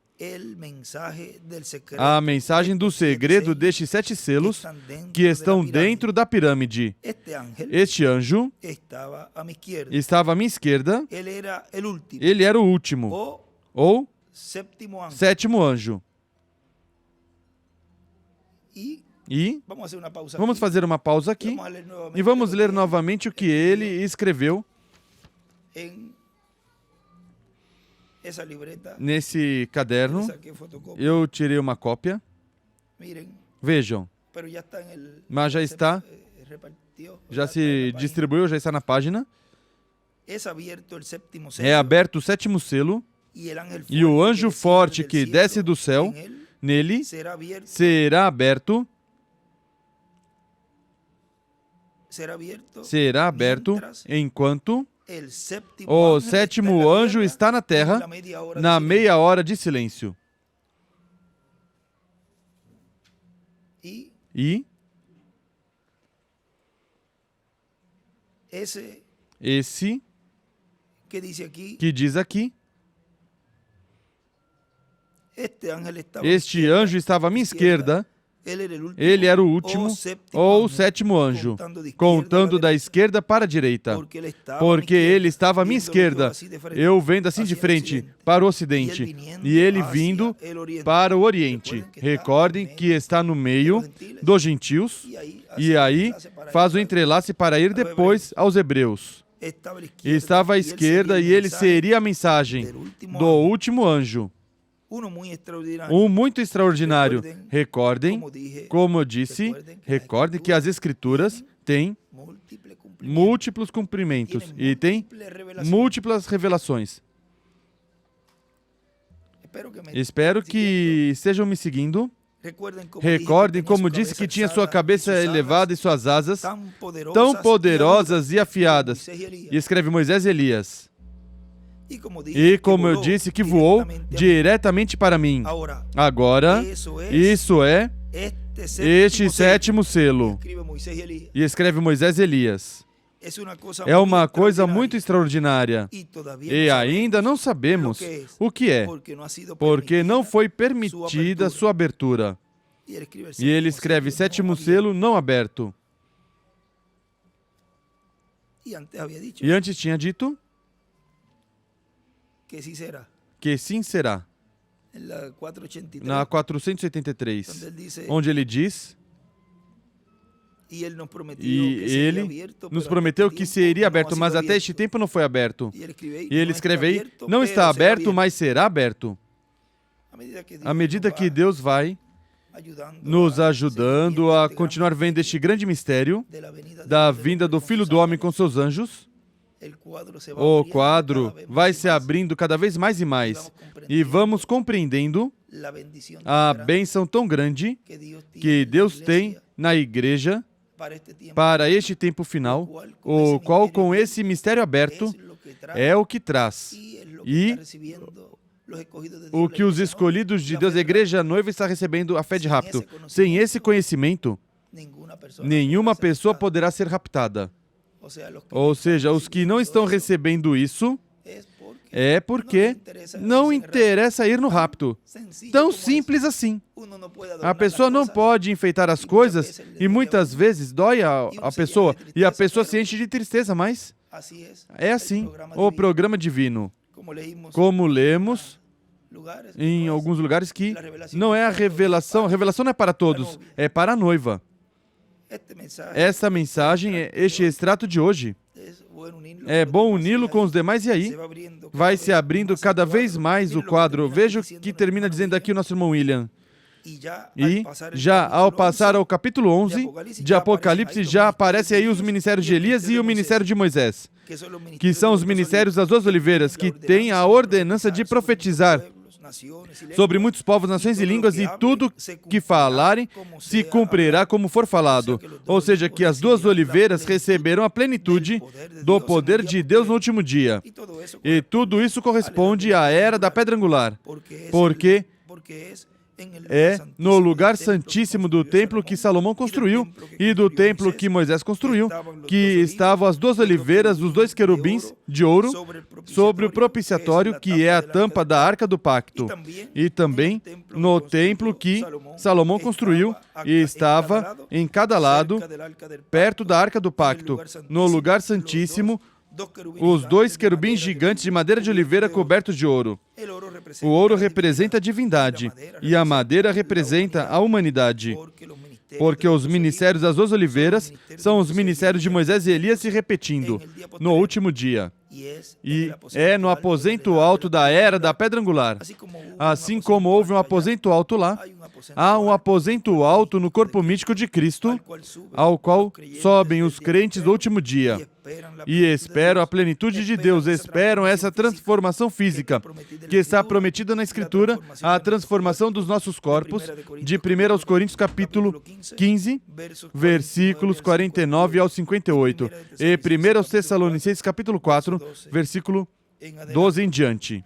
A mensagem do segredo destes 7 selos que estão dentro da pirâmide. Este anjo estava à minha esquerda. Ele era o último, ou sétimo anjo. E vamos fazer uma pausa aqui e vamos ler novamente o que ele escreveu nesse caderno. Eu tirei uma cópia. Vejam, mas já está, já se distribuiu, já está na página. É aberto o 7º selo e o anjo forte que desce do céu, nele será aberto enquanto o 7º anjo está na terra, na meia hora de silêncio. E esse que diz aqui, este anjo estava à minha esquerda, Ele era o último ou o sétimo anjo, contando da esquerda para a direita, porque ele estava à minha esquerda, eu vendo assim de frente para o ocidente, e ele vindo para o oriente. Recordem que está no meio dos gentios, e aí faz o entrelace para ir depois aos hebreus. Estava à esquerda e ele seria a mensagem do último anjo. Um muito extraordinário. Recordem, como eu disse, recordem que as Escrituras têm múltiplos cumprimentos e têm múltiplas revelações. Espero que estejam me seguindo. Recordem como disse que tinha sua cabeça elevada e suas asas tão poderosas e afiadas. E escreve Moisés e Elias. E como eu disse, que voou diretamente para mim. Agora, isso é este sétimo selo. E escreve Moisés e Elias. É uma coisa muito extraordinária. E ainda não sabemos o que é, porque não foi permitida sua abertura. E ele escreve sétimo selo não aberto. E antes tinha dito que sim será. Na 483, onde ele diz, e ele nos prometeu que seria aberto, mas até este tempo não foi aberto. E ele escreve aí, não está aberto, mas será aberto. À medida que Deus vai nos ajudando a continuar vendo este grande mistério da vinda do Filho do Homem com seus anjos, o quadro vai se abrindo cada vez mais e mais, e vamos compreendendo a bênção tão grande que Deus tem na igreja para este tempo final, o qual com esse mistério aberto é o que traz. E o que os escolhidos de Deus, a igreja noiva, está recebendo a fé de rapto. Sem esse conhecimento, nenhuma pessoa poderá ser raptada. Ou seja, os que não estão recebendo isso é porque não interessa ir no rapto. Tão simples assim. A pessoa não pode enfeitar as coisas e muitas vezes dói a pessoa e a pessoa se enche de tristeza, mas é assim o programa divino. Como lemos em alguns lugares que não é a revelação não é para todos, é para a noiva. Essa mensagem, este extrato de hoje, é bom uni-lo com os demais e aí vai se abrindo cada vez mais o quadro. Veja o que termina dizendo aqui o nosso irmão William. E já ao passar ao capítulo 11 de Apocalipse, já aparecem aí os ministérios de Elias e o ministério de Moisés, que são os ministérios das duas oliveiras, que têm a ordenança de profetizar sobre muitos povos, nações e línguas, e tudo que falarem se cumprirá como for falado. Ou seja, que as duas oliveiras receberão a plenitude do poder de Deus no último dia. E tudo isso corresponde à era da pedra angular, porque é no lugar santíssimo do templo que Salomão construiu e do templo que Moisés construiu, que estavam as duas oliveiras, os dois querubins de ouro, sobre o propiciatório, que é a tampa da arca do pacto. E também no templo que Salomão construiu e estava em cada lado, perto da arca do pacto, no lugar santíssimo, os dois querubins gigantes de madeira de oliveira cobertos de ouro. O ouro representa a divindade e a madeira representa a humanidade, porque os ministérios das duas oliveiras são os ministérios de Moisés e Elias se repetindo no último dia. E é no aposento alto da era da pedra angular. Assim como houve um aposento alto lá, há um aposento alto no corpo mítico de Cristo, ao qual sobem os crentes do último dia. E esperam a plenitude de Deus, esperam essa transformação física, que está prometida na Escritura, a transformação dos nossos corpos, de 1 aos Coríntios capítulo 15, versículos 49 ao 58, e 1 aos Tessalonicenses capítulo 4, versículo 12 em diante.